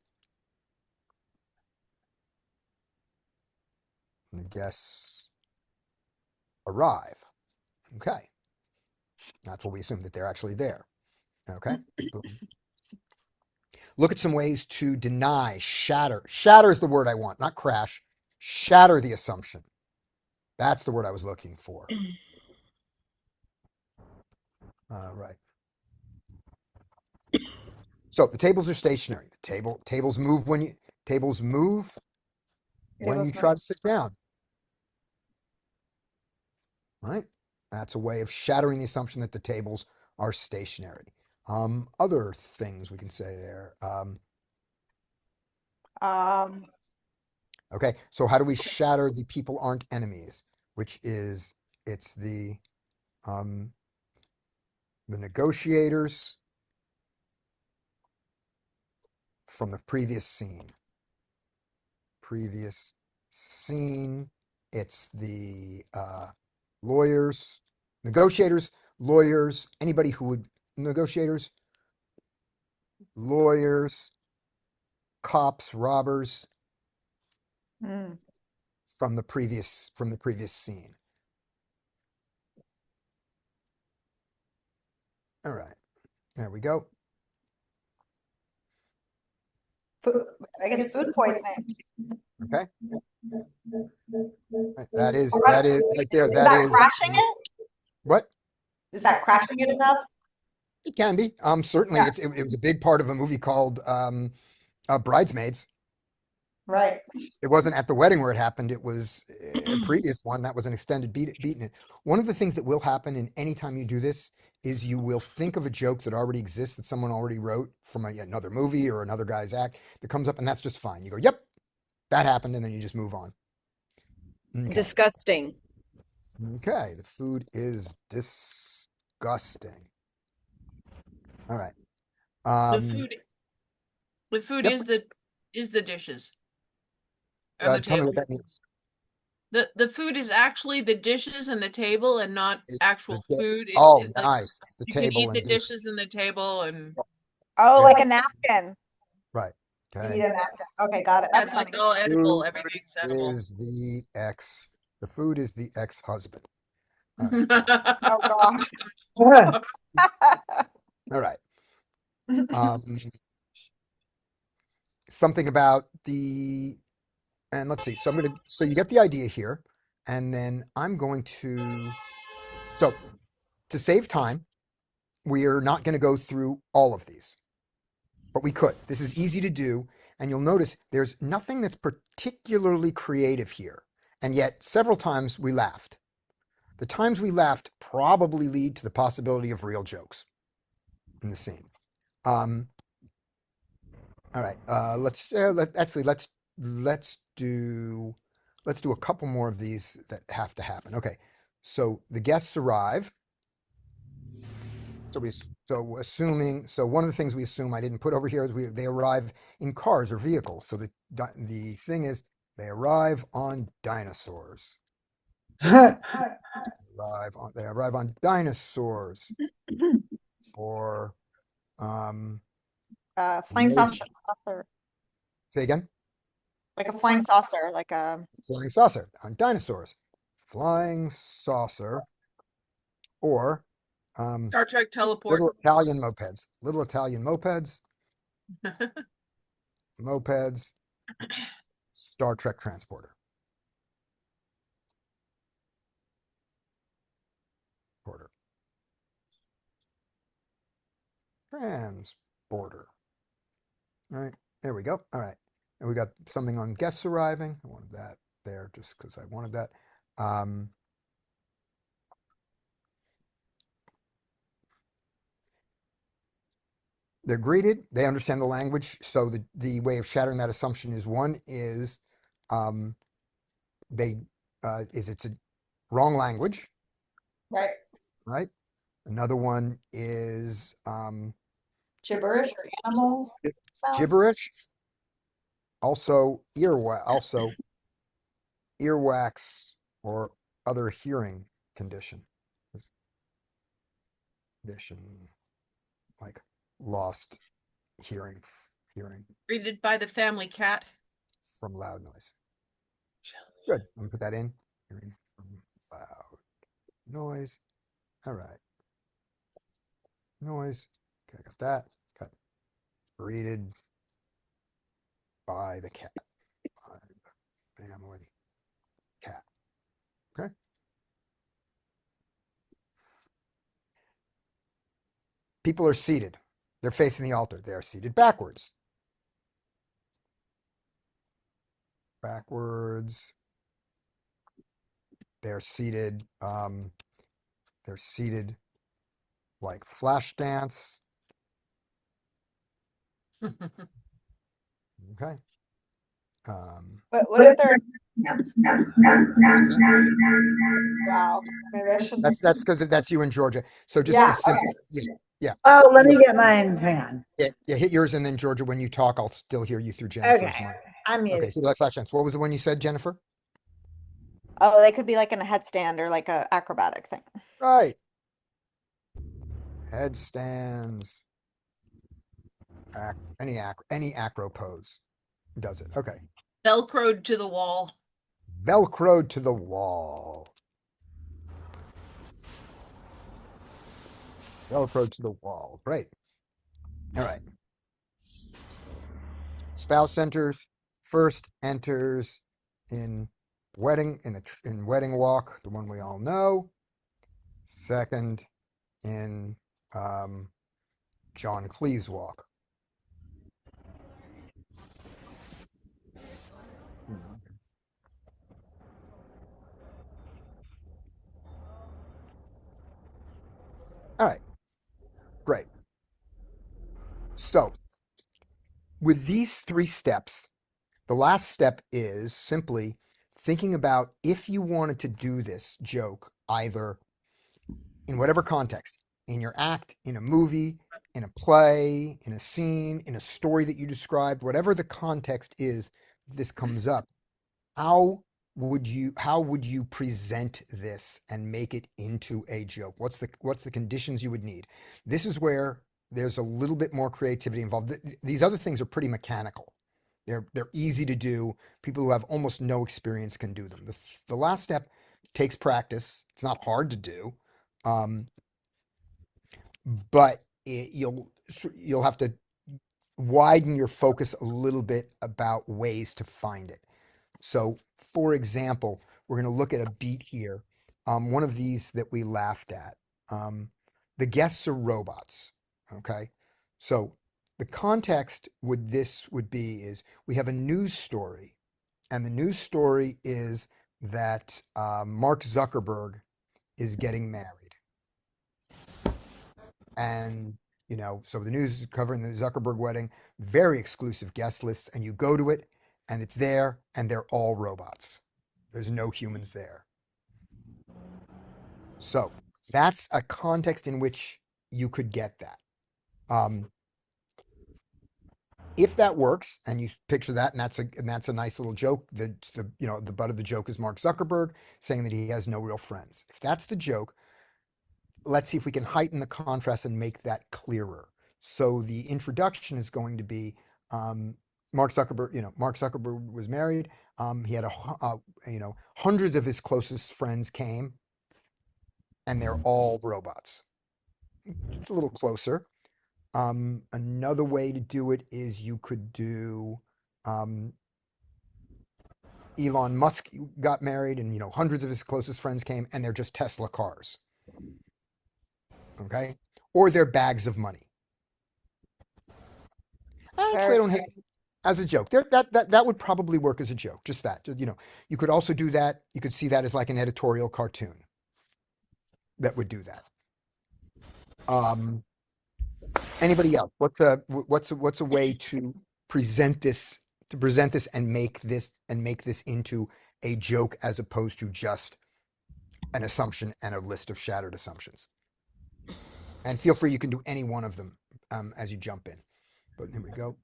guests arrive. Okay. That's what we assume, that they're actually there. Okay. Look at some ways to deny, shatter. Shatter is the word I want, not crash. Shatter the assumption. That's the word I was looking for. Right. So the tables are stationary. The tables move when you try to sit down. Right? That's a way of shattering the assumption that the tables are stationary. Other things we can say there. Okay, so how do we shatter the people aren't enemies? Which is, it's the negotiators from the previous scene. It's the negotiators, lawyers, anybody who would, negotiators, lawyers, cops, robbers, from the previous scene. All right, there we go. I guess food poisoning. Okay. That is right there. That is crashing it. What? Is that crashing it enough? It can be. Certainly, it was a big part of a movie called Bridesmaids. Right. It wasn't at the wedding where it happened. It was a previous one that was an extended beating it. One of the things that will happen in any time you do this is you will think of a joke that already exists that someone already wrote from another movie or another guy's act that comes up, and that's just fine. You go, "Yep, that happened," and then you just move on. Okay. Disgusting. Okay. The food is disgusting. All right. The food Yep. is the dishes on the Tell me table. what that means. The food is actually the dishes and the table and not It's actual food. oh, It's like nice. It's the you can table eat the and dish. dishes and the table and Oh, Yeah. like a napkin. Right. You Okay. eat a napkin. Okay, got it. yeah, That's funny. it's all edible. Food Everything's edible. is the food is the ex-husband. All right. Oh gosh. All right. Um, something about and let's see. So you get the idea here, and then I'm going so to save time, we are not going to go through all of these, but we could. This is easy to do, and you'll notice there's nothing that's particularly creative here, and yet several times we laughed. The times we laughed probably lead to the possibility of real jokes in the scene. Um, all right. Let's do a couple more of these that have to happen. Okay. So the guests arrive. So one of the things we assume I didn't put over here is they arrive in cars or vehicles. So the thing is they arrive on dinosaurs. They arrive on dinosaurs or Flying maybe, saucer. say again. Like a flying saucer, like a Flying saucer on dinosaurs. Flying saucer or Star Trek teleport. little Italian mopeds. Little Italian mopeds. Mopeds. Star Trek transporter. Transporter. All right, there we go. All right, and we got something on guests arriving. I wanted that there just because I wanted that. They're greeted. They understand the language. So the way of shattering that assumption is one is um, it's a wrong language, right. right? Another one is Gibberish or animal sounds. gibberish. Also earwax or other hearing condition. Condition like lost hearing Greeted by the family cat. from loud noise. Good. I'm gonna put that in. Hearing from loud noise. All right. Noise. Okay, I got that. Got greeted by the cat. By the family cat. Okay. People are seated. They're facing the altar. They are seated backwards. Backwards. They're seated. They're seated like flash dance. Okay. What if they're wow? Maybe I should. That's because that's you in Georgia. So just Yeah. simple. Okay. Yeah. Oh, let me get mine. Hang on. Yeah, hit yours, and then Georgia, when you talk, I'll still hear you through Jennifer's Okay. mic. I'm Okay, muted. so like flash dance. What was the one you said, Jennifer? Oh, they could be like in a headstand or like a acrobatic thing. Right. Headstands. Any acro pose does it. Okay. Velcroed to the wall. Velcroed to the wall. Velcroed to the wall. Great. All right. Spouse first enters in wedding walk, the one we all know. Second in John Cleese walk. All right, great. So with these three steps, the last step is simply thinking about if you wanted to do this joke either in whatever context, in your act, in a movie, in a play, in a scene, in a story that you described, whatever the context is, this comes up. How how would you present this and make it into a joke? What's the conditions you would need? This is where there's a little bit more creativity involved. These other things are pretty mechanical. They're easy to do. People who have almost no experience can do them. The last step takes practice. It's not hard to do. Um, but you'll have to widen your focus a little bit about ways to find it. So, for example, we're going to look at a beat here. One of these that we laughed at. Um, the guests are robots. Okay, so the context would this would be is we have a news story, and the news story is that Mark Zuckerberg is getting married. And so the news is covering the Zuckerberg wedding, very exclusive guest lists, and you go to it and it's there and they're all robots. There's no humans there. So that's a context in which you could get that. Um, if that works and you picture that, and that's a nice little joke, the butt of the joke is Mark Zuckerberg saying that he has no real friends. If that's the joke, let's see if we can heighten the contrast and make that clearer. So the introduction is going to be Mark Zuckerberg. Mark Zuckerberg was married. He had hundreds of his closest friends came, and they're all robots. It's a little closer. Another way to do it is you could do um, Elon Musk got married, and hundreds of his closest friends came, and they're just Tesla cars. Okay, or they're bags of money. Actually, I Very don't have good. as a joke. That would probably work as a joke. Just that. You could also do that. You could see that as like an editorial cartoon that would do that. Um, Anybody else? What's a way to present this and make this into a joke as opposed to just an assumption and a list of shattered assumptions? And feel free, you can do any one of them as you jump in. But here we go.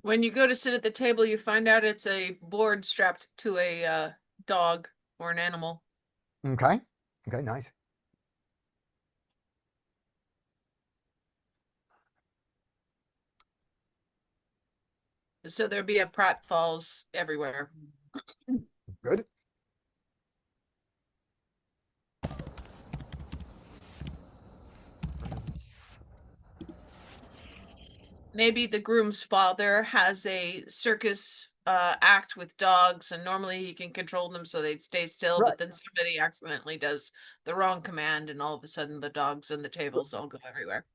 When you go to sit at the table, you find out it's a board strapped to a dog or an animal. Okay. Okay, nice. So there'd be a pratfalls everywhere. Good. Maybe the groom's father has a circus act with dogs, and normally he can control them so they'd stay still, Right. but then somebody accidentally does the wrong command, and all of a sudden the dogs and the tables all go everywhere.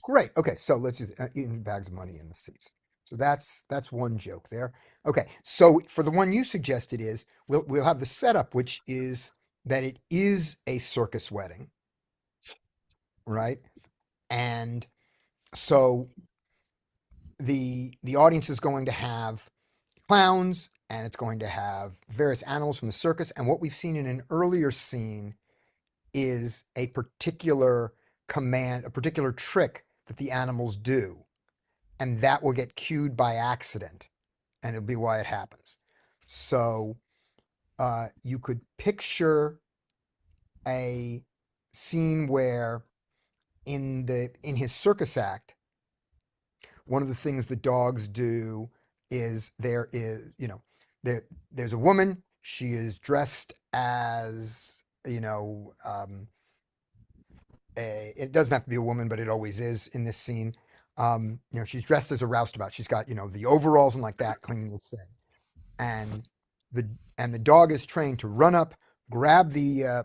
Great. Okay, so let's do eating bags of money in the seats. So that's one joke there. Okay, so for the one you suggested is we'll have the setup, which is that it is a circus wedding, right? And so the audience is going to have clowns and it's going to have various animals from the circus. And what we've seen in an earlier scene is a particular command, a particular trick that the animals do. And that will get cued by accident. And it'll be why it happens. So you could picture a scene where in his circus act, one of the things the dogs do is there's a woman. She is dressed as it doesn't have to be a woman, but it always is in this scene. She's dressed as a roustabout. She's got the overalls and like that, cleaning the thing, and the dog is trained to run up, grab the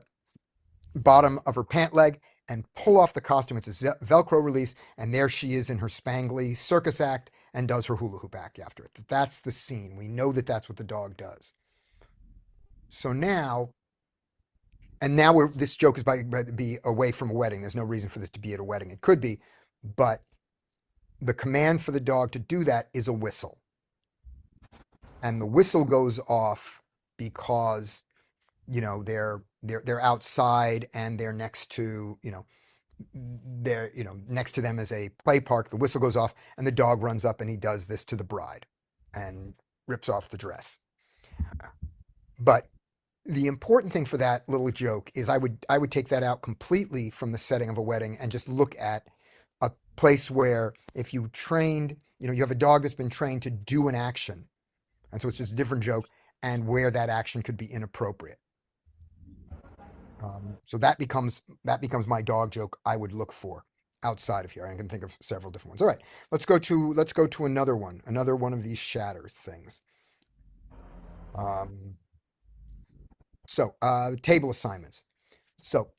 bottom of her pant leg, and pull off the costume. It's a Velcro release, and there she is in her spangly circus act and does her hula hoop act after it. That's the scene. We know that that's what the dog does. So now And now this joke is by to be away from a wedding. There's no reason for this to be at a wedding. It could be, but the command for the dog to do that is a whistle. And the whistle goes off because, they're outside and they're next to, next to them is a play park. The whistle goes off and the dog runs up and he does this to the bride and rips off the dress. But the important thing for that little joke is I would take that out completely from the setting of a wedding and just look at a place where if you trained, you have a dog that's been trained to do an action, and so it's just a different joke, and where that action could be inappropriate. So that becomes my dog joke I would look for outside of here. I can think of several different ones. All right, let's go to another one of these shatter things. Table assignments. So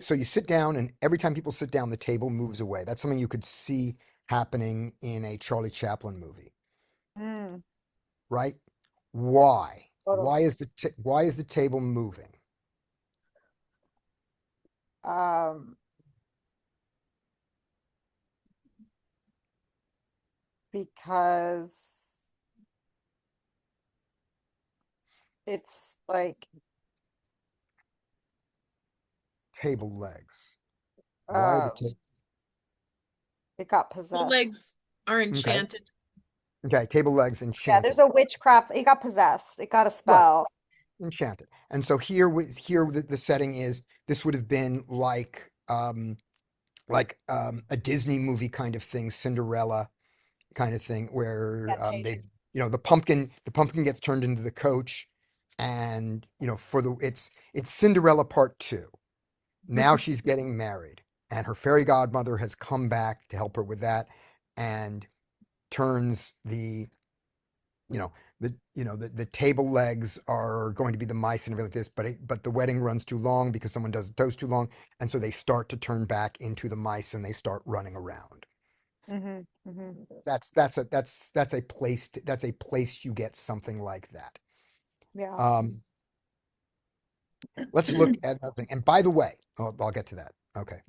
so you sit down, and every time people sit down, the table moves away. That's something you could see happening in a Charlie Chaplin movie, Mm, right? Why? totally. Why is the table moving? Um, because it's like, Table legs. Why are the uh, table? it got The possessed. legs are Okay. enchanted. Okay, table legs Yeah, there's enchanted. a witchcraft. It got possessed. It got a Right, spell. enchanted. And so here the setting is this would have been a Disney movie kind of thing, Cinderella kind of thing, where Fantasia. the pumpkin gets turned into the coach, and it's Cinderella part two. Now she's getting married, and her fairy godmother has come back to help her with that, and turns you know the table legs are going to be the mice and everything like this, but the wedding runs too long because someone does toast too long, and so they start to turn back into the mice and they start running around. Hmm. Hmm. That's a place you get something like that. Yeah. Um, let's look at another thing. And by the way, I'll get to that. Okay.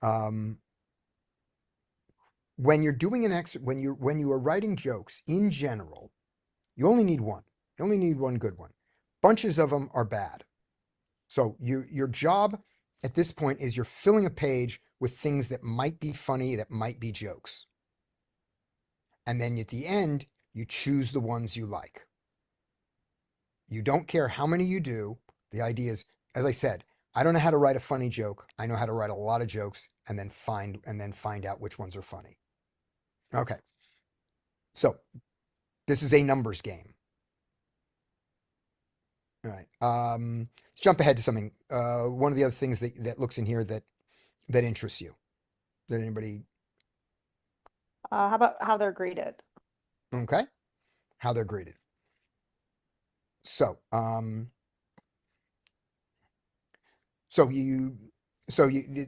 Um, when you're doing when you are writing jokes in general, you only need one. You only need one good one. Bunches of them are bad. So your job at this point is you're filling a page with things that might be funny, that might be jokes. And then at the end, you choose the ones you like. You don't care how many you do. The idea is, as I said, I don't know how to write a funny joke. I know how to write a lot of jokes and then find out which ones are funny. Okay. So this is a numbers game. All right. Let's jump ahead to something. One of the other things that looks in here that interests you. That anybody How about how they're greeted? okay? How they're graded. So, so you,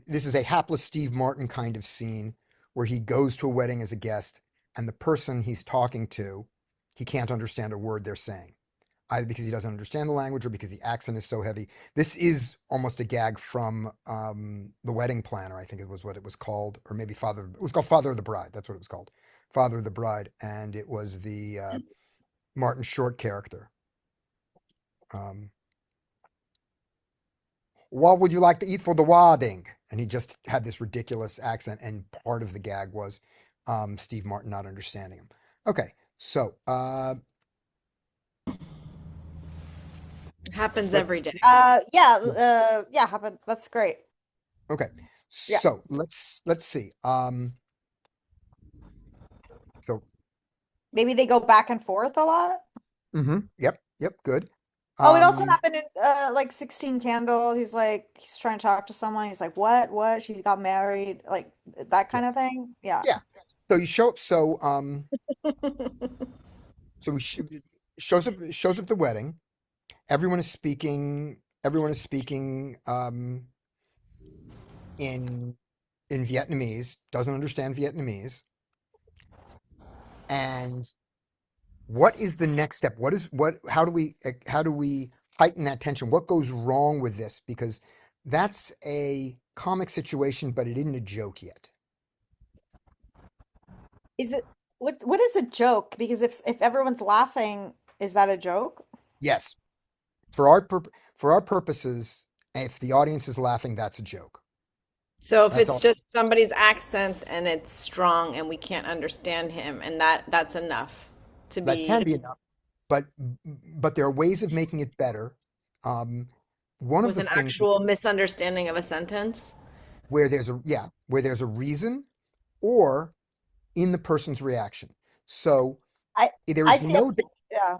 this is a hapless Steve Martin kind of scene where he goes to a wedding as a guest, and the person he's talking to, he can't understand a word they're saying, either because he doesn't understand the language or because the accent is so heavy. This is almost a gag from The Wedding Planner, I think it was what it was called, or maybe it was called Father of the Bride. That's what it was called, Father of the Bride, and it was the Martin Short character. Um, what would you like to eat for the wedding? And he just had this ridiculous accent, and part of the gag was Steve Martin not understanding him. Okay, so Happens every let's day. Yeah, happens. That's great. okay, Yeah. so let's see. So Maybe they go back and forth a lot. yep, good. Oh, it also Um, happened in like 16 Candles. He's trying to talk to someone. He's like, "What? What? She got married." Like that yeah, kind of thing. Yeah. yeah. So you show up. So shows up at the wedding. Everyone is speaking. Everyone is speaking in Vietnamese. Doesn't understand Vietnamese. And what is the next step? How do we heighten that tension? What goes wrong with this? Because that's a comic situation, but it isn't a joke yet. Is it what is a joke? Because if everyone's laughing, is that a joke? Yes, for our purposes, if the audience is laughing, that's a joke. So if That's it's all. just somebody's accent and it's strong and we can't understand him, and that's enough to That can be be enough, but there are ways of making it better. Um, one of with the an things actual misunderstanding of a sentence. where there's a reason or in the person's reaction. So I there I is see a no yeah.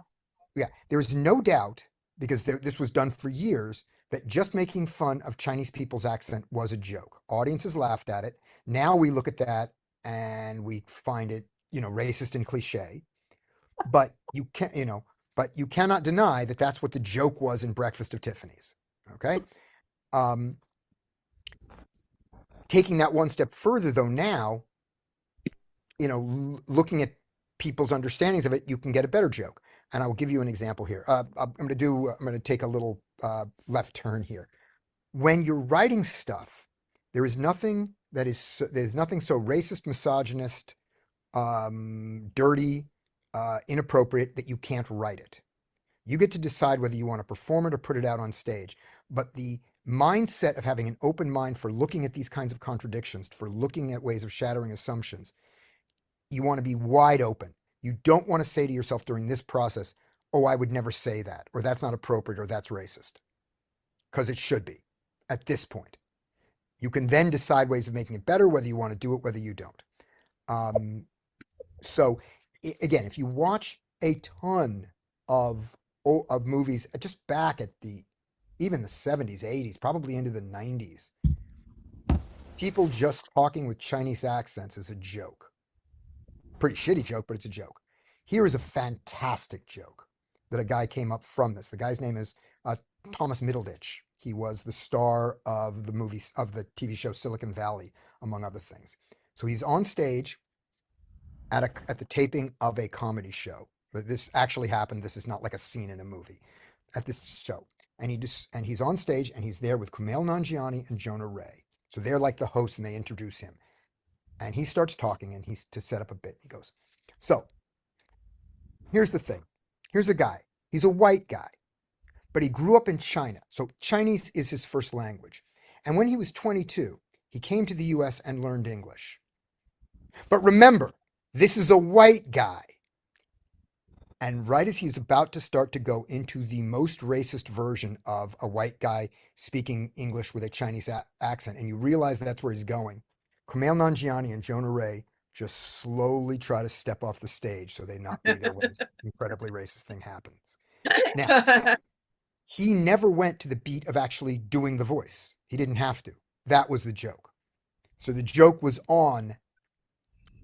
yeah, there is no doubt because this was done for years that just making fun of Chinese people's accent was a joke. Audiences laughed at it. Now we look at that and we find it, racist and cliche. But you cannot deny that that's what the joke was in Breakfast of Tiffany's. Okay. Um, Taking that one step further, though, now, looking at people's understandings of it, you can get a better joke. And I will give you an example here. I'm going to take a little left turn here. When you're writing stuff, there's nothing so racist, misogynist, dirty, inappropriate that you can't write it. You get to decide whether you want to perform it or put it out on stage. But the mindset of having an open mind for looking at these kinds of contradictions, for looking at ways of shattering assumptions, you want to be wide open. You don't want to say to yourself during this process, oh, I would never say that, or that's not appropriate, or that's racist, because it should be at this point. You can then decide ways of making it better, whether you want to do it, whether you don't. Um, so again, if you watch a ton of movies just back at even the 70s, 80s, probably into the 90s, people just talking with Chinese accents is a joke. Pretty shitty joke, but it's a joke. Here is a fantastic joke that a guy came up from this. The guy's name is Thomas Middleditch. He was the star of the TV show Silicon Valley, among other things. So he's on stage at the taping of a comedy show. But this actually happened. This is not like a scene in a movie. At this show, and he's on stage and he's there with Kumail Nanjiani and Jonah Ray. So they're like the hosts and they introduce him. And he starts talking and he's to set up a bit. He goes, so here's the thing. Here's a guy. He's a white guy, but he grew up in China. So Chinese is his first language. And when he was 22, he came to the US and learned English. But remember, this is a white guy. And right as he's about to start to go into the most racist version of a white guy speaking English with a Chinese accent, and you realize that's where he's going, Kumail Nanjiani and Jonah Ray just slowly try to step off the stage so they not be there when this incredibly racist thing happens. Now, he never went to the beat of actually doing the voice. He didn't have to. That was the joke. So the joke was on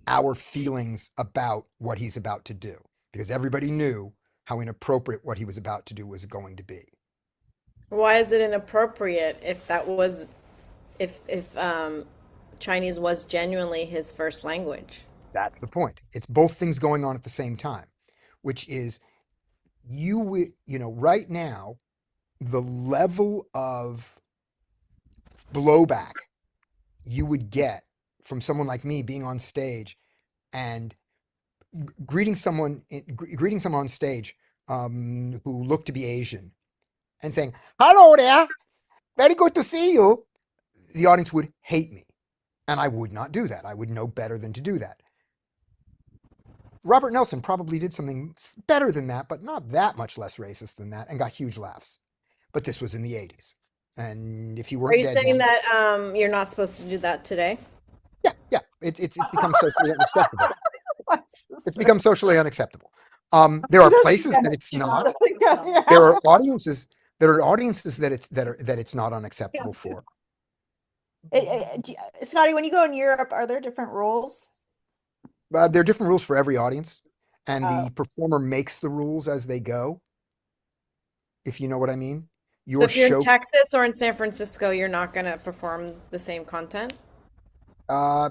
our feelings about what he's about to do, because everybody knew how inappropriate what he was about to do was going to be. Why is it inappropriate if that was if Chinese was genuinely his first language? That's the point. It's both things going on at the same time, which is right now, the level of blowback you would get from someone like me being on stage and greeting someone on stage who looked to be Asian and saying, "Hello there, very good to see you." The audience would hate me, and I would not do that. I would know better than to do that. Robert Nelson probably did something better than that, but not that much less racist than that, and got huge laughs. But this was in the 80s. And if you Are weren't you dead now, saying that you're not supposed to do that today? yeah, it's become socially unacceptable. It's become socially unacceptable. There are places that it's not. Yeah. There are audiences that it's not unacceptable for. Scotty, when you go in Europe, are there different rules? There are different rules for every audience, and Oh. the performer makes the rules as they go, if you know what I mean. So Your if you're in show, Texas or in San Francisco, you're not going to perform the same content? uh,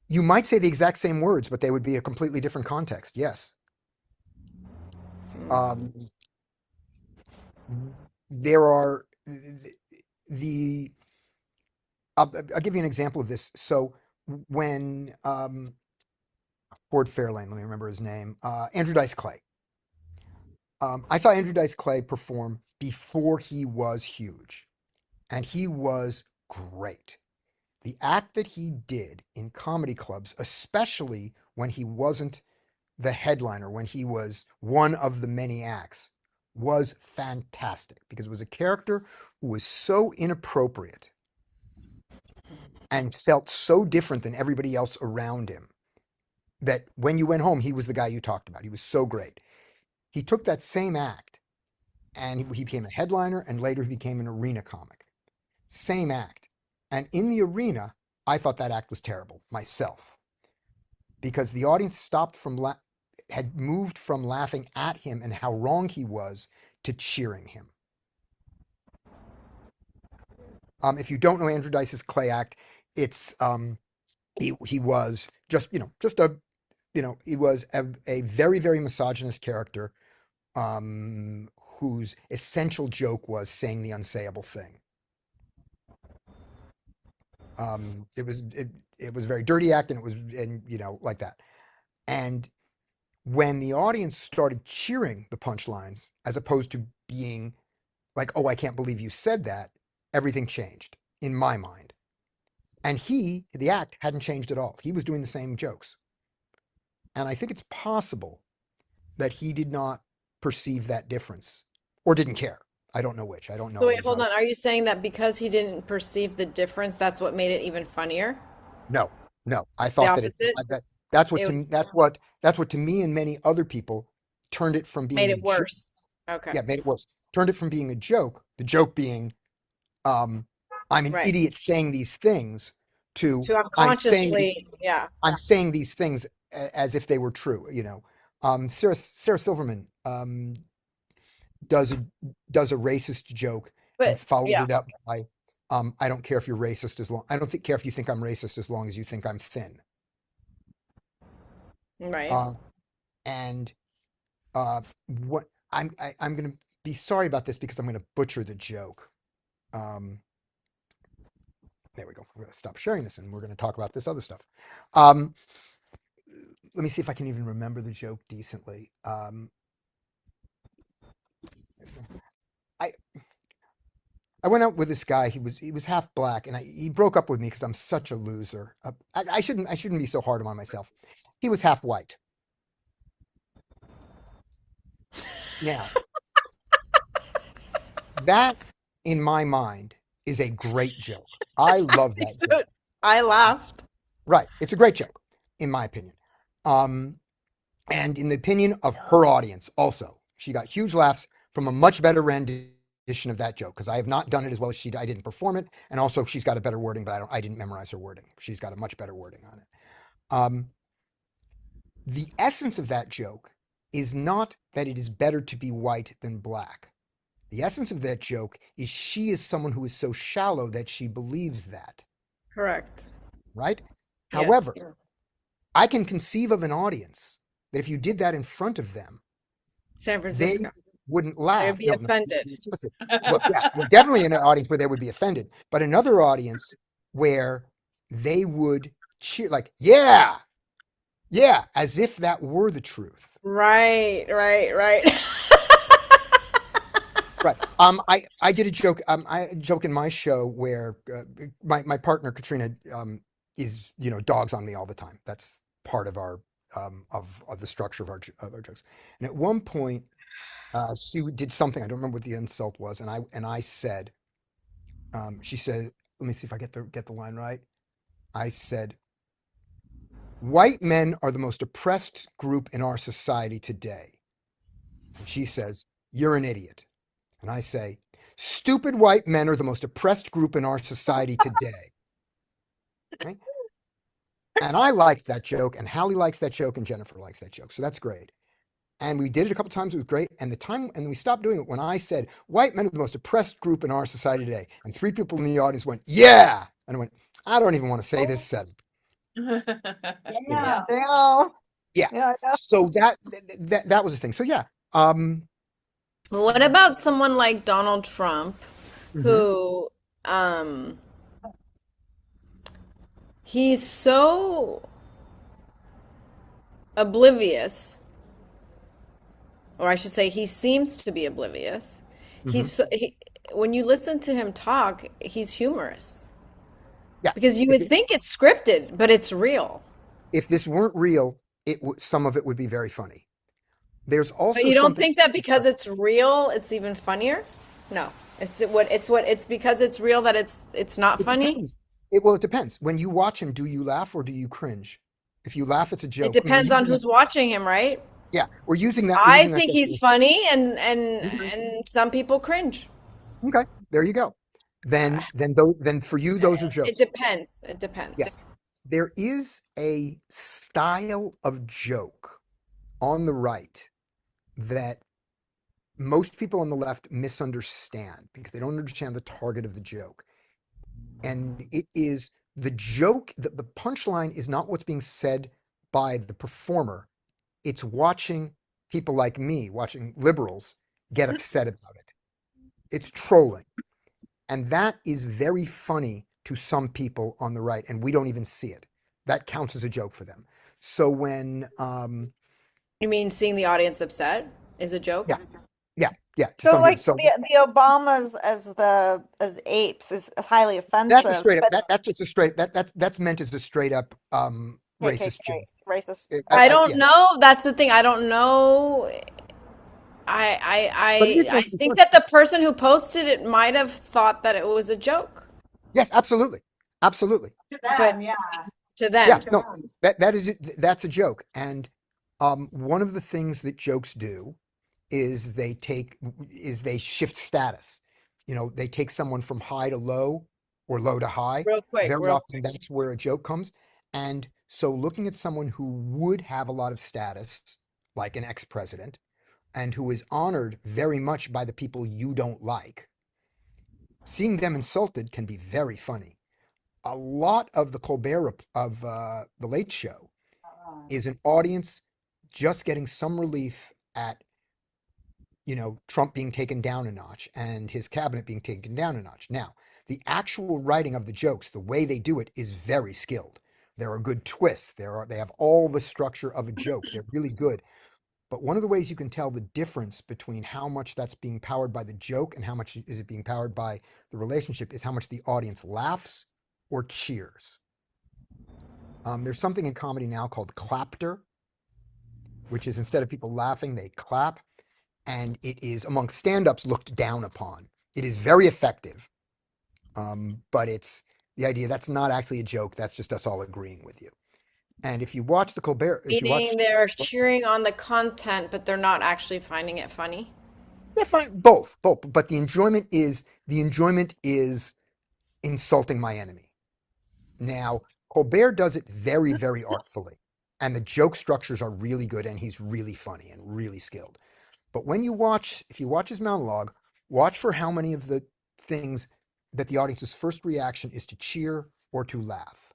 you might say the exact same words, but they would be a completely different context. Yes. Um, there are the I'll give you an example of this. So when Ford Fairlane, let me remember his name, Andrew Dice Clay. I saw Andrew Dice Clay perform before he was huge, and he was great. The act that he did in comedy clubs, especially when he wasn't the headliner, when he was one of the many acts, was fantastic because it was a character who was so inappropriate and felt so different than everybody else around him that when you went home, he was the guy you talked about. He was so great. He took that same act and he became a headliner and later he became an arena comic. Same act. And in the arena, I thought that act was terrible myself because the audience had moved from laughing at him and how wrong he was to cheering him. If you don't know Andrew Dice's Clay act, it's he was just he was a very very misogynist character whose essential joke was saying the unsayable thing. It was a very dirty act and it was like that. And when the audience started cheering the punchlines as opposed to being like, oh, I can't believe you said that, everything changed in my mind. And the act hadn't changed at all. He was doing the same jokes. And I think it's possible that he did not perceive that difference or didn't care. I don't know which. I don't know. So wait, hold on. Are you saying that because he didn't perceive the difference, that's what made it even funnier? No, no. I The thought opposite? that's what It to me, that's what to me and many other people turned it from being made a it joke. worse. Okay. Yeah, made it worse. Turned it from being a joke, the joke being I'm an Right. idiot saying these things to To unconsciously, yeah. I'm saying these things as if they were true, Sarah Silverman does a racist joke and But followed yeah, it up by I don't care if you're racist care if you think I'm racist as long as you think I'm thin. right. Uh, and what I'm going to be sorry about this because I'm going to butcher the joke. Um, there we go. I'm going to stop sharing this and we're going to talk about this other stuff. Um, let me see if I can even remember the joke decently. I I went out with this guy. He was half black, and he broke up with me because I'm such a loser. I shouldn't be so hard on myself. He was half white. Now that, in my mind, is a great joke. I love that So joke. I laughed. Right, it's a great joke, in my opinion. Um, and in the opinion of her audience, also, she got huge laughs from a much better rendition of that joke because I have not done it as well as she did. I didn't perform it, and also she's got a better wording, but I didn't memorize her wording. She's got a much better wording on it. Um, the essence of that joke is not that it is better to be white than black. The essence of that joke is she is someone who is so shallow that she believes that, Correct. right? Yes. However, I can conceive of an audience that if you did that in front of them, San they Francisco. wouldn't I would laugh. be No, no, offended. well, yeah, definitely in an audience where they would be offended, but another audience where they would cheer, like, yeah, yeah, as if that were the truth. Right, right, right. Right. I did a joke. I joke in my show where my partner Katrina is dogs on me all the time. That's part of our of the structure of our jokes. And at one point, she did something. I don't remember what the insult was, and I said, she said, let me see if I get the line right. I said, white men are the most oppressed group in our society today. And she says, you're an idiot. And I say, stupid white men are the most oppressed group in our society today. Okay? And I liked that joke, and Hallie likes that joke, and Jennifer likes that joke. So that's great. And we did it a couple times. It was great. And we stopped doing it when I said, white men are the most oppressed group in our society today. And three people in the audience went, yeah. And I went, I don't even want to say this sentence. Yeah, damn. Yeah. Yeah, So that was the thing. So yeah. What about someone like Donald Trump, Hmm. who um he's so oblivious, or I should say he seems to be oblivious. Hmm. When you listen to him talk, he's humorous Yeah. because you If would think it's scripted, but it's real. if this weren't real, some of it would be very funny. There's But also you don't something think that because interesting. it's real, it's even funnier? No. It's because it's real that it's not It funny. depends. It depends. When you watch him, do you laugh or do you cringe? If you laugh, it's a It joke. depends on who's watching him, right? Yeah, we're using that. We're I using that think he's definition. funny Okay. and some people cringe. Okay, there you go. Then for you, those are It jokes. depends. It Yeah, depends. there is a style of joke on the right that most people on the left misunderstand because they don't understand the target of the joke. And it is the joke, the punchline is not what's being said by the performer. It's watching people like me, watching liberals get upset about it. It's trolling. And that is very funny to some people on the right, and we don't even see it. That counts as a joke for them. So when, You mean seeing the audience upset is a joke? yeah, yeah, yeah, to So some people. like So the Obamas as apes is highly that's a offensive, straight up. but That's just a straight. That's meant as a straight up racist joke. KKK racist. I don't Yeah, know. That's the thing. I don't know. I but it is I meant to be think funny. that the person who posted it might have thought that it was a joke, Yes, absolutely, absolutely. To but them, yeah. to Yeah, them. no, that is that's a joke. And one of the things that jokes do is they shift status. They take someone from high to low or low to high. Real quick, Very real often that's where a joke comes. And so looking at someone who would have a lot of status, like an ex-president, and who is honored very much by the people you don't like, seeing them insulted can be very funny. A lot of the the Late Show is an audience just getting some relief at Trump being taken down a notch and his cabinet being taken down a notch. Now, the actual writing of the jokes, the way they do it is very skilled. There are good twists. They have all the structure of a joke. They're really good. But one of the ways you can tell the difference between how much that's being powered by the joke and how much is it being powered by the relationship is how much the audience laughs or cheers. There's something in comedy now called clapter, which is instead of people laughing, they clap. And it is among stand-ups looked down upon. It is very effective, but it's the idea that's not actually a joke. That's just us all agreeing with you. And if you watch the Colbert, if you meaning watch, they're cheering on the content, but they're not actually finding it funny. yeah, fine, both. But the enjoyment is insulting my enemy. Now Colbert does it very, very artfully, and the joke structures are really good, and he's really funny and really skilled. But if you watch his monologue, watch for how many of the things that the audience's first reaction is to cheer or to laugh.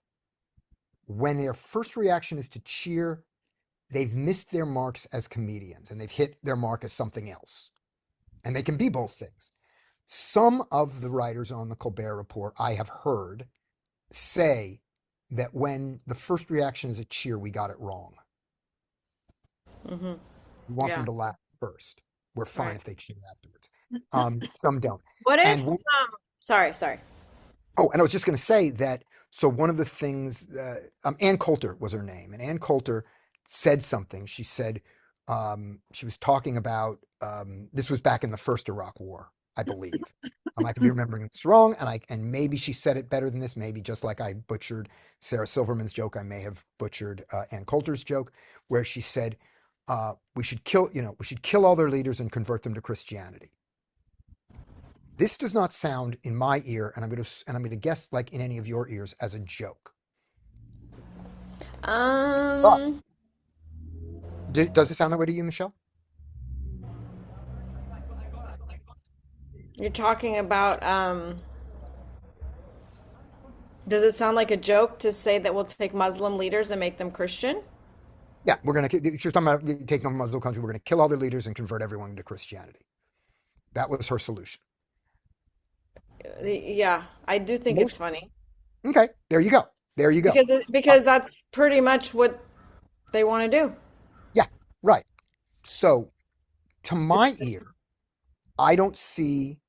When their first reaction is to cheer, they've missed their marks as comedians and they've hit their mark as something else. And they can be both things. Some of the writers on the Colbert Report I have heard say that when the first reaction is a cheer, we got it wrong. Hmm. We want them Yeah. to laugh first. We're fine Right. if they cheer afterwards. Some don't. What if, And sorry. oh, and I was just going to say that. So one of the things, Ann Coulter was her name, and Ann Coulter said something. She said she was talking about this was back in the first Iraq War, I believe. I could be remembering this wrong, and maybe she said it better than this. Maybe just like I butchered Sarah Silverman's joke, I may have butchered Ann Coulter's joke, where she said we should kill all their leaders and convert them to Christianity. This does not sound in my ear, and I'm going to guess like in any of your ears as a joke. But Um, does it sound that way to you, Michelle? you're talking about, does it sound like a joke to say that we'll take Muslim leaders and make them Christian? Yeah, we're going to. She's talking about taking over Muslim country. We're going to kill all their leaders and convert everyone to Christianity. That was her solution. Yeah, I do think it's Most funny okay, there you go. There you go. Uh, because that's pretty much what they want to do. yeah, right. So to my ear, I don't see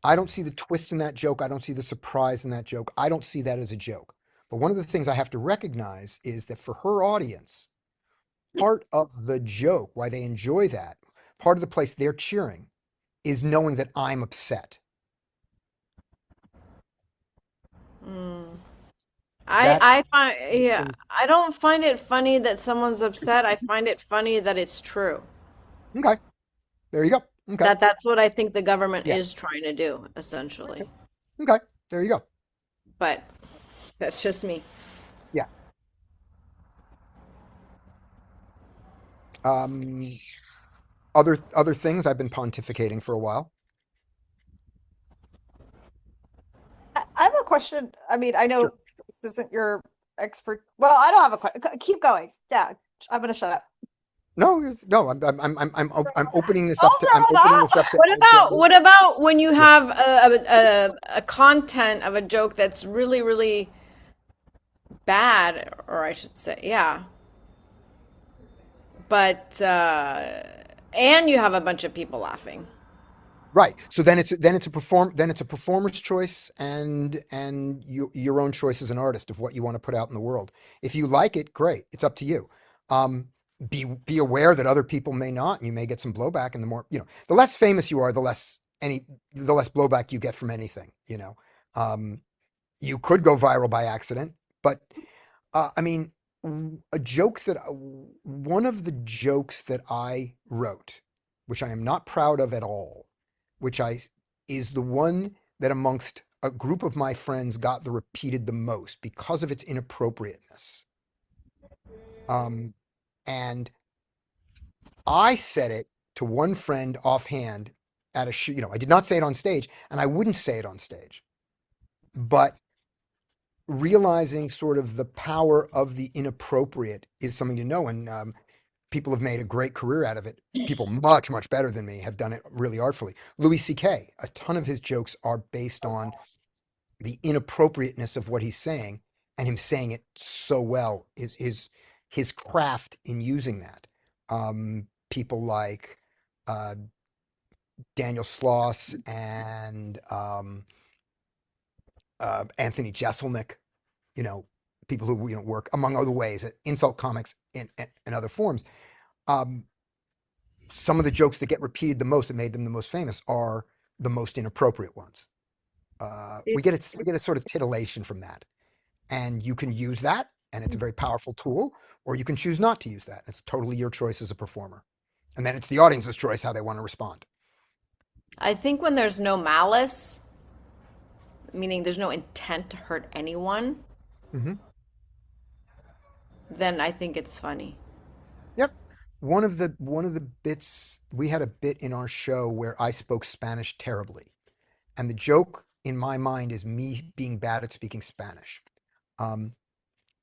I don't see the twist in that joke. I don't see the surprise in that joke. I don't see that as a joke. But one of the things I have to recognize is that for her audience, part of the joke, why they enjoy that, part of the place they're cheering is knowing that I'm upset. Mm. That's I find yeah, things. I don't find it funny that someone's upset. I find it funny that it's true. Okay, there you go. Okay, That's what I think the government yeah, is trying to do, essentially. okay, there you go. But that's just me. Yeah. Um, other things I've been pontificating for a while. I have a question. I mean, I Sure. know this isn't your expert. Well, I don't have a question. Keep going. Yeah, I'm gonna shut up. No, no, I'm opening this up I'll to I'm shut opening up. this up to What anybody. about when you Yeah. have a content of a joke that's really, really bad, or I should say, yeah, but and you have a bunch of people laughing. Right. So then it's a performer's choice and your own choice as an artist of what you want to put out in the world. If you like it, great. It's up to you. Um, be aware that other people may not, and you may get some blowback. And the more the less famous you are, the less blowback you get from anything. Um, you could go viral by accident, but I mean, a joke that one of the jokes that I wrote, which I am not proud of at all, which I is the one that amongst a group of my friends got the repeated the most because of its inappropriateness. Um, and I said it to one friend offhand at a show. I did not say it on stage, and I wouldn't say it on stage, but realizing sort of the power of the inappropriate is something to know. And people have made a great career out of it. People much, much better than me have done it really artfully. Louis C.K., a ton of his jokes are based on the inappropriateness of what he's saying and him saying it so well, his craft in using that. People like uh, Daniel Sloss and Anthony Jeselnik, you know, people who work among other ways at insult comics in other forms. Um, some of the jokes that get repeated the most that made them the most famous are the most inappropriate ones. We get a sort of titillation from that, and you can use that, and it's a very powerful tool, or you can choose not to use that. It's totally your choice as a performer, and then it's the audience's choice how they want to respond. I think when there's no malice, meaning there's no intent to hurt anyone, Hmm. then I think it's funny. Yep. One of the bits we had a bit in our show where I spoke Spanish terribly, and the joke in my mind is me being bad at speaking Spanish. Um,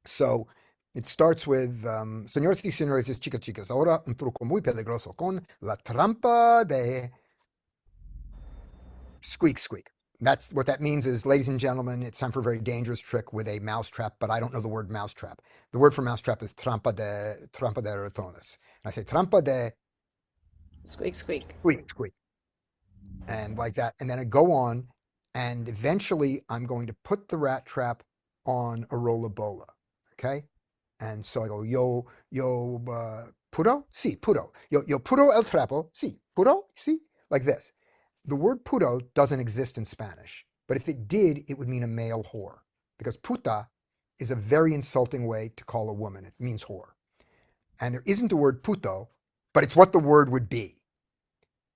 So it starts with, señores y señoritas, chicas, chicas, ahora un truco muy peligroso con la trampa de squeak, squeak. That's what that means is, ladies and gentlemen, it's time for a very dangerous trick with a mousetrap, but I don't know the word mousetrap. The word for mousetrap is trampa de ratones. And I say trampa de Squeak, squeak. squeak, squeak, and like that. And then I go on, and eventually I'm going to put the rat trap on a roll of bola. Okay. And so I go, puro? Sí, puro. Yo puro el trapo. Sí, puro? Sí, like this. The word puro doesn't exist in Spanish, but if it did, it would mean a male whore, because puta is a very insulting way to call a woman. It means whore. And there isn't the word puto, but it's what the word would be.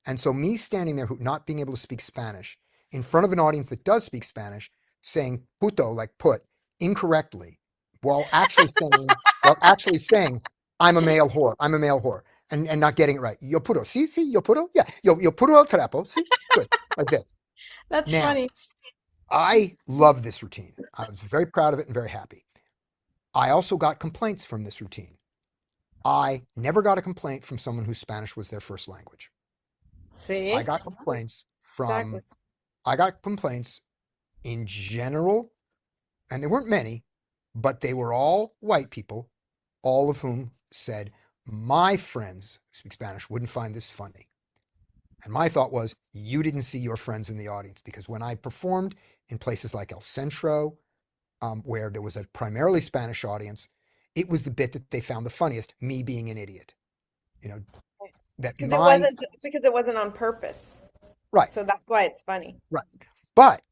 And so me standing there, not being able to speak Spanish, in front of an audience that does speak Spanish, saying puto, like put, incorrectly, while actually saying, I'm a male whore, I'm a male whore, and not getting it right. Yo puro, sí, sí, yo puro, yeah, yo puro el trapo, sí, good, like this. That's Now, funny. I love this routine. I was very proud of it and very happy. I also got complaints from this routine. I never got a complaint from someone whose Spanish was their first language. See? I got complaints Exactly. from, I got complaints in general, and there weren't many, but they were all white people, all of whom said, my friends who speak Spanish wouldn't find this funny. And my thought was, you didn't see your friends in the audience, because when I performed in places like El Centro, where there was a primarily Spanish audience, it was the bit that they found the funniest, me being an idiot. You know, that my, Because it wasn't on purpose. right, So that's why it's funny. right. But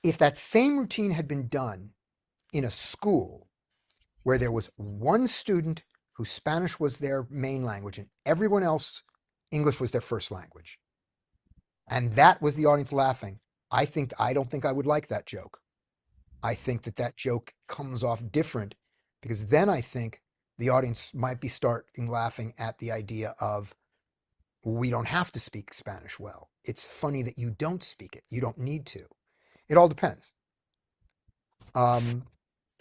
if that same routine had been done in a school where there was one student whose Spanish was their main language and everyone else, English was their first language, and that was the audience laughing, I don't think I would like that joke. I think that that joke comes off different, because then I think the audience might be starting laughing at the idea of, we don't have to speak Spanish well. It's funny that you don't speak it. You don't need to. It all depends So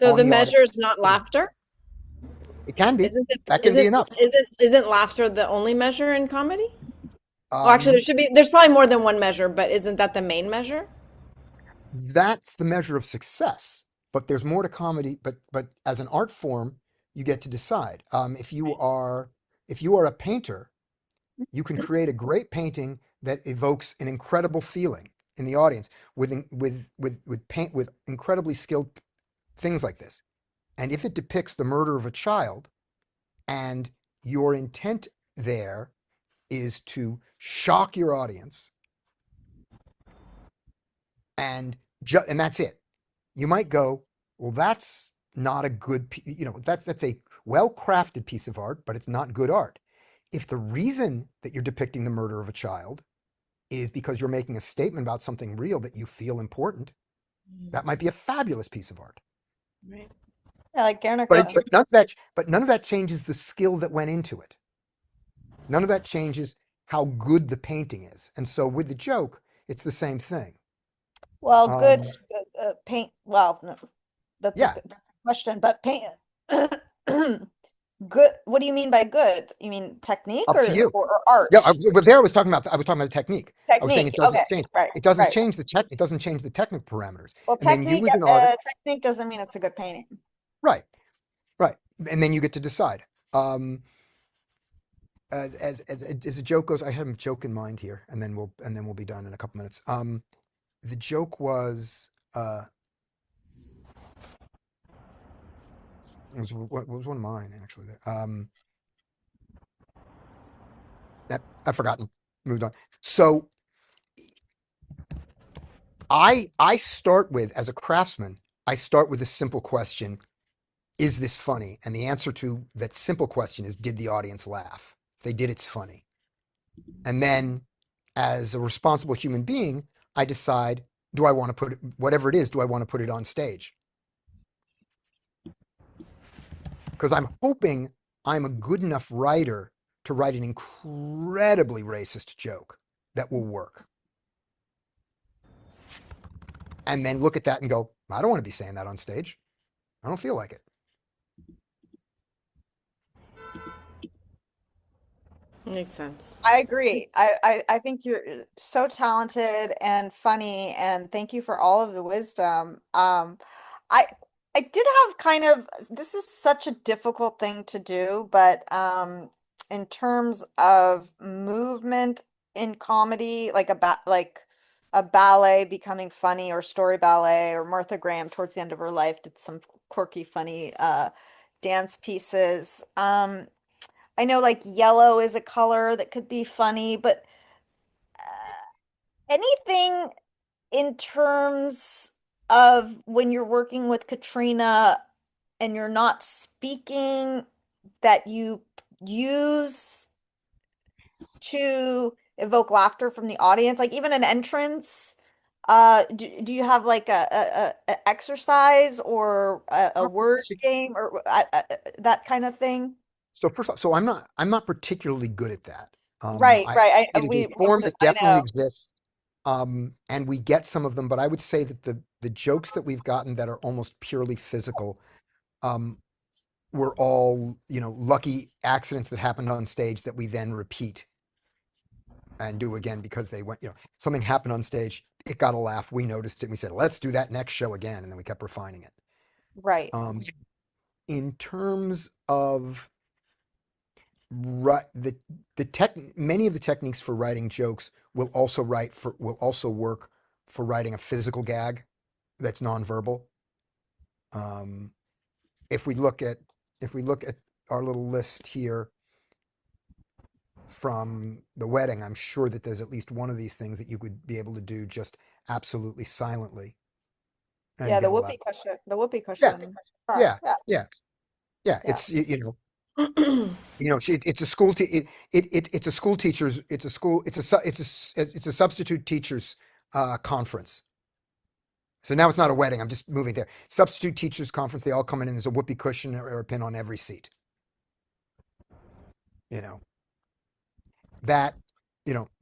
on the the measure audience. is not laughter? It can be. Isn't it, That can be enough. isn't laughter the only measure in comedy? Well, actually, Um, there's probably more than one measure, but isn't that the main measure? that's the measure of success. But there's more to comedy. But as an art form, you get to decide. If you are a painter, you can create a great painting that evokes an incredible feeling in the audience with paint, with incredibly skilled things like this. And if it depicts the murder of a child, and your intent there is to shock your audience, and and that's it, you might go, well, that's not a good, that's a well-crafted piece of art, but it's not good art. If the reason that you're depicting the murder of a child is because you're making a statement about something real that you feel important, that might be a fabulous piece of art. Right. Yeah, like But Guernica. none of that changes the skill that went into it. None of that changes how good the painting is. And so with the joke, it's the same thing. Well, good, Um, paint. Well, no, that's a yeah, good question, but paint. Good. What do you mean by good? You mean technique up to you. or Yeah, art? but there I was talking about the technique. I was saying Technique. it doesn't Okay. change. Right. It doesn't Right. change the tech. It doesn't change the technical parameters. Well, And then you, as an artist, technique doesn't mean it's a good painting. right, right, and then you get to decide. Um, as a joke goes, I had a joke in mind here, and then we'll be done in a couple minutes. The joke was, what was one of mine actually. I've forgotten. Moved on. So I start with, as a craftsman, I start with a simple question: is this funny? And the answer to that simple question is, did the audience laugh? If they did, it's funny. And then, as a responsible human being, I decide, do I want to put it, whatever it is, do I want to put it on stage? Because I'm hoping I'm a good enough writer to write an incredibly racist joke that will work. And then look at that and go, I don't want to be saying that on stage. I don't feel like it. Makes sense. I agree. I think you're so talented and funny, and thank you for all of the wisdom. I I did have kind of, this is such a difficult thing to do, but in terms of movement in comedy, like a ballet becoming funny, or story ballet, or Martha Graham towards the end of her life did some quirky, funny dance pieces. I know like yellow is a color that could be funny, but anything in terms of when you're working with Katrina and you're not speaking, that you use to evoke laughter from the audience, like even an entrance. Do you have like a exercise or a word game or that kind of thing? So first of all, so I'm not particularly good at that. Right, right. It is a We form that I definitely know. exists, and we get some of them. But I would say that the jokes that we've gotten that are almost purely physical, um, were all lucky accidents that happened on stage that we then repeat. and do again because they went, something happened on stage. It got a laugh. We noticed it. We said, let's do that next show again. And then we kept refining it. Right. In terms of many of the techniques for writing jokes will also work for writing a physical gag that's nonverbal. If we look at our little list here from the wedding, I'm sure that there's at least one of these things that you could be able to do just absolutely silently and Yeah, the get a laugh. whoopee cushion. The whoopee Yeah, cushion. yeah, Yeah. yeah, yeah. Yeah. It's it's a school it's a school teachers it's a substitute teachers conference. So now it's not a wedding. I'm just moving there. Substitute teachers conference. They all come in and there's a whoopee cushion or a pin on every seat. You know that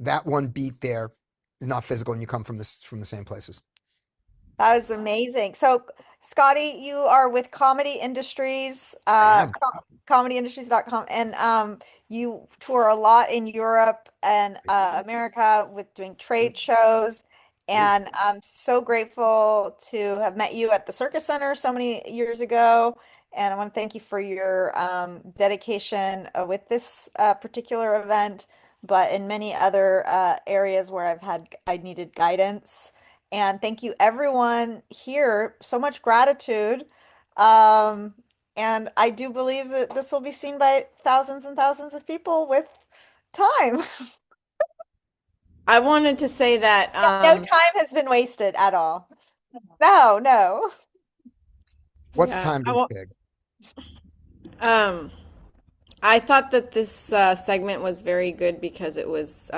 that one beat there is not physical, and you come from the same places. That was amazing. So, Scottie, you are with Comedy Industries, I am. comedyindustries.com, and you tour a lot in Europe and America with doing trade shows. And I'm so grateful to have met you at the Circus Center so many years ago. And I want to thank you for your dedication with this particular event, but in many other areas where I needed guidance. And thank you, everyone here. So much gratitude. Um, and I do believe that this will be seen by thousands and thousands of people with time. I wanted to say that No time has been wasted at all. No, no. What's yeah, time to big? I thought that this segment was very good because it was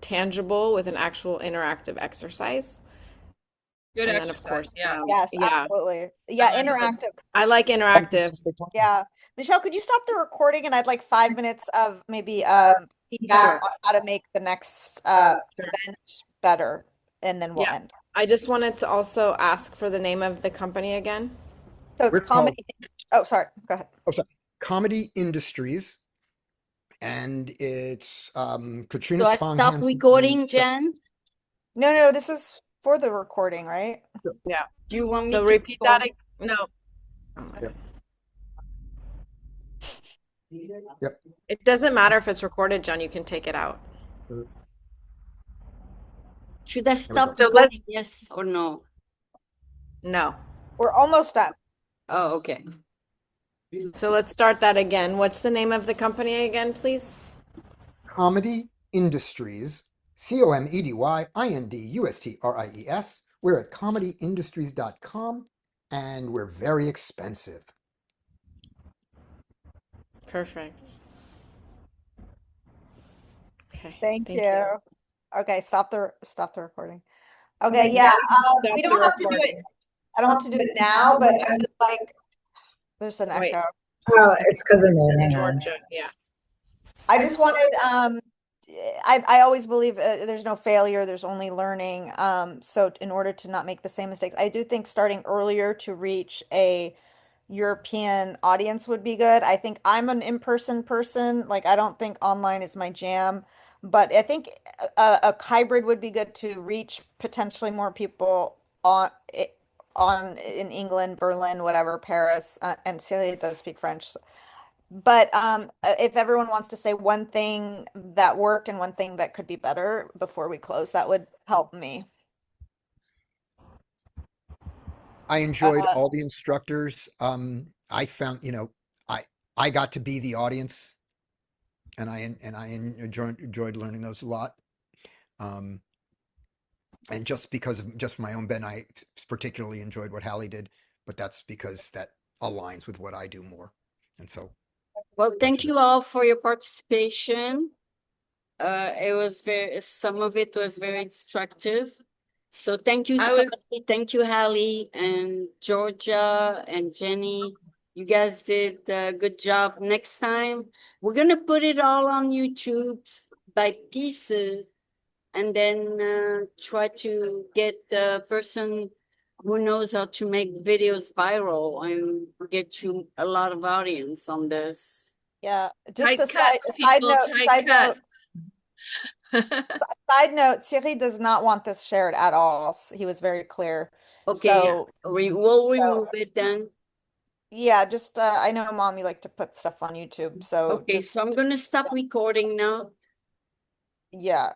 tangible with an actual interactive exercise. Good And then, of exercise. course, Yeah. Yes, yeah, absolutely. Yeah, I like it. interactive. I like interactive. Yeah. Michelle, could you stop the recording and I'd like 5 minutes of maybe feedback on how to make the next event better, and then we'll Yeah. end. I just wanted to also ask for the name of the company again. So it's We're called comedy. Oh, sorry. Go ahead. Comedy Industries, and it's Katrina So I Spong stop Hansen. recording, Jen? No, this is for the recording, right? Yeah. Do you want me So to repeat that. record? No. Oh my Yep. God. Yep. It doesn't matter if it's recorded, John. You can take it out. Should I stop So recording? let's. Yes or no? No. We're almost done. Oh, okay. So let's start that again. What's the name of the company again, please? Comedy Industries, COMEDYINDUSTRIES. We're at comedyindustries.com, and we're very expensive. Perfect. Okay. Thank Thank you. you. Okay, stop the recording. Okay, yeah. We Stop don't the have to do it. recording. I don't have to do it now, but I would like. There's an Wait. echo. Oh, it's because of me. Hang on. Georgia. Yeah. I just wanted. I always believe there's no failure. There's only learning. So in order to not make the same mistakes, I do think starting earlier to reach a European audience would be good. I think I'm an in-person person. Like, I don't think online is my jam, but I think a hybrid would be good to reach potentially more people on in England, Berlin, whatever, Paris, and Celia does speak French. But if everyone wants to say one thing that worked and one thing that could be better before we close, that would help me. I enjoyed all the instructors. I found, I got to be the audience, and I enjoyed learning those a lot. And just for my own ben, I particularly enjoyed what Hallie did, but that's because that aligns with what I do more. And so, Well, thank you all for your participation. Some of it was very instructive. So thank you, Scottie. Thank you, Hallie and Georgia and Jenny. You guys did a good job. Next time, we're going to put it all on YouTube by pieces and then try to get the person who knows how to make videos viral and get you a lot of audience on this. Yeah, Tight just cut, side people, note, tight cut. Side note, Siri does not want this shared at all. He was very clear. Okay, So, we'll so remove it then. yeah, just I know Mom, you like to put stuff on YouTube, so Okay, just so I'm gonna stop recording now. yeah.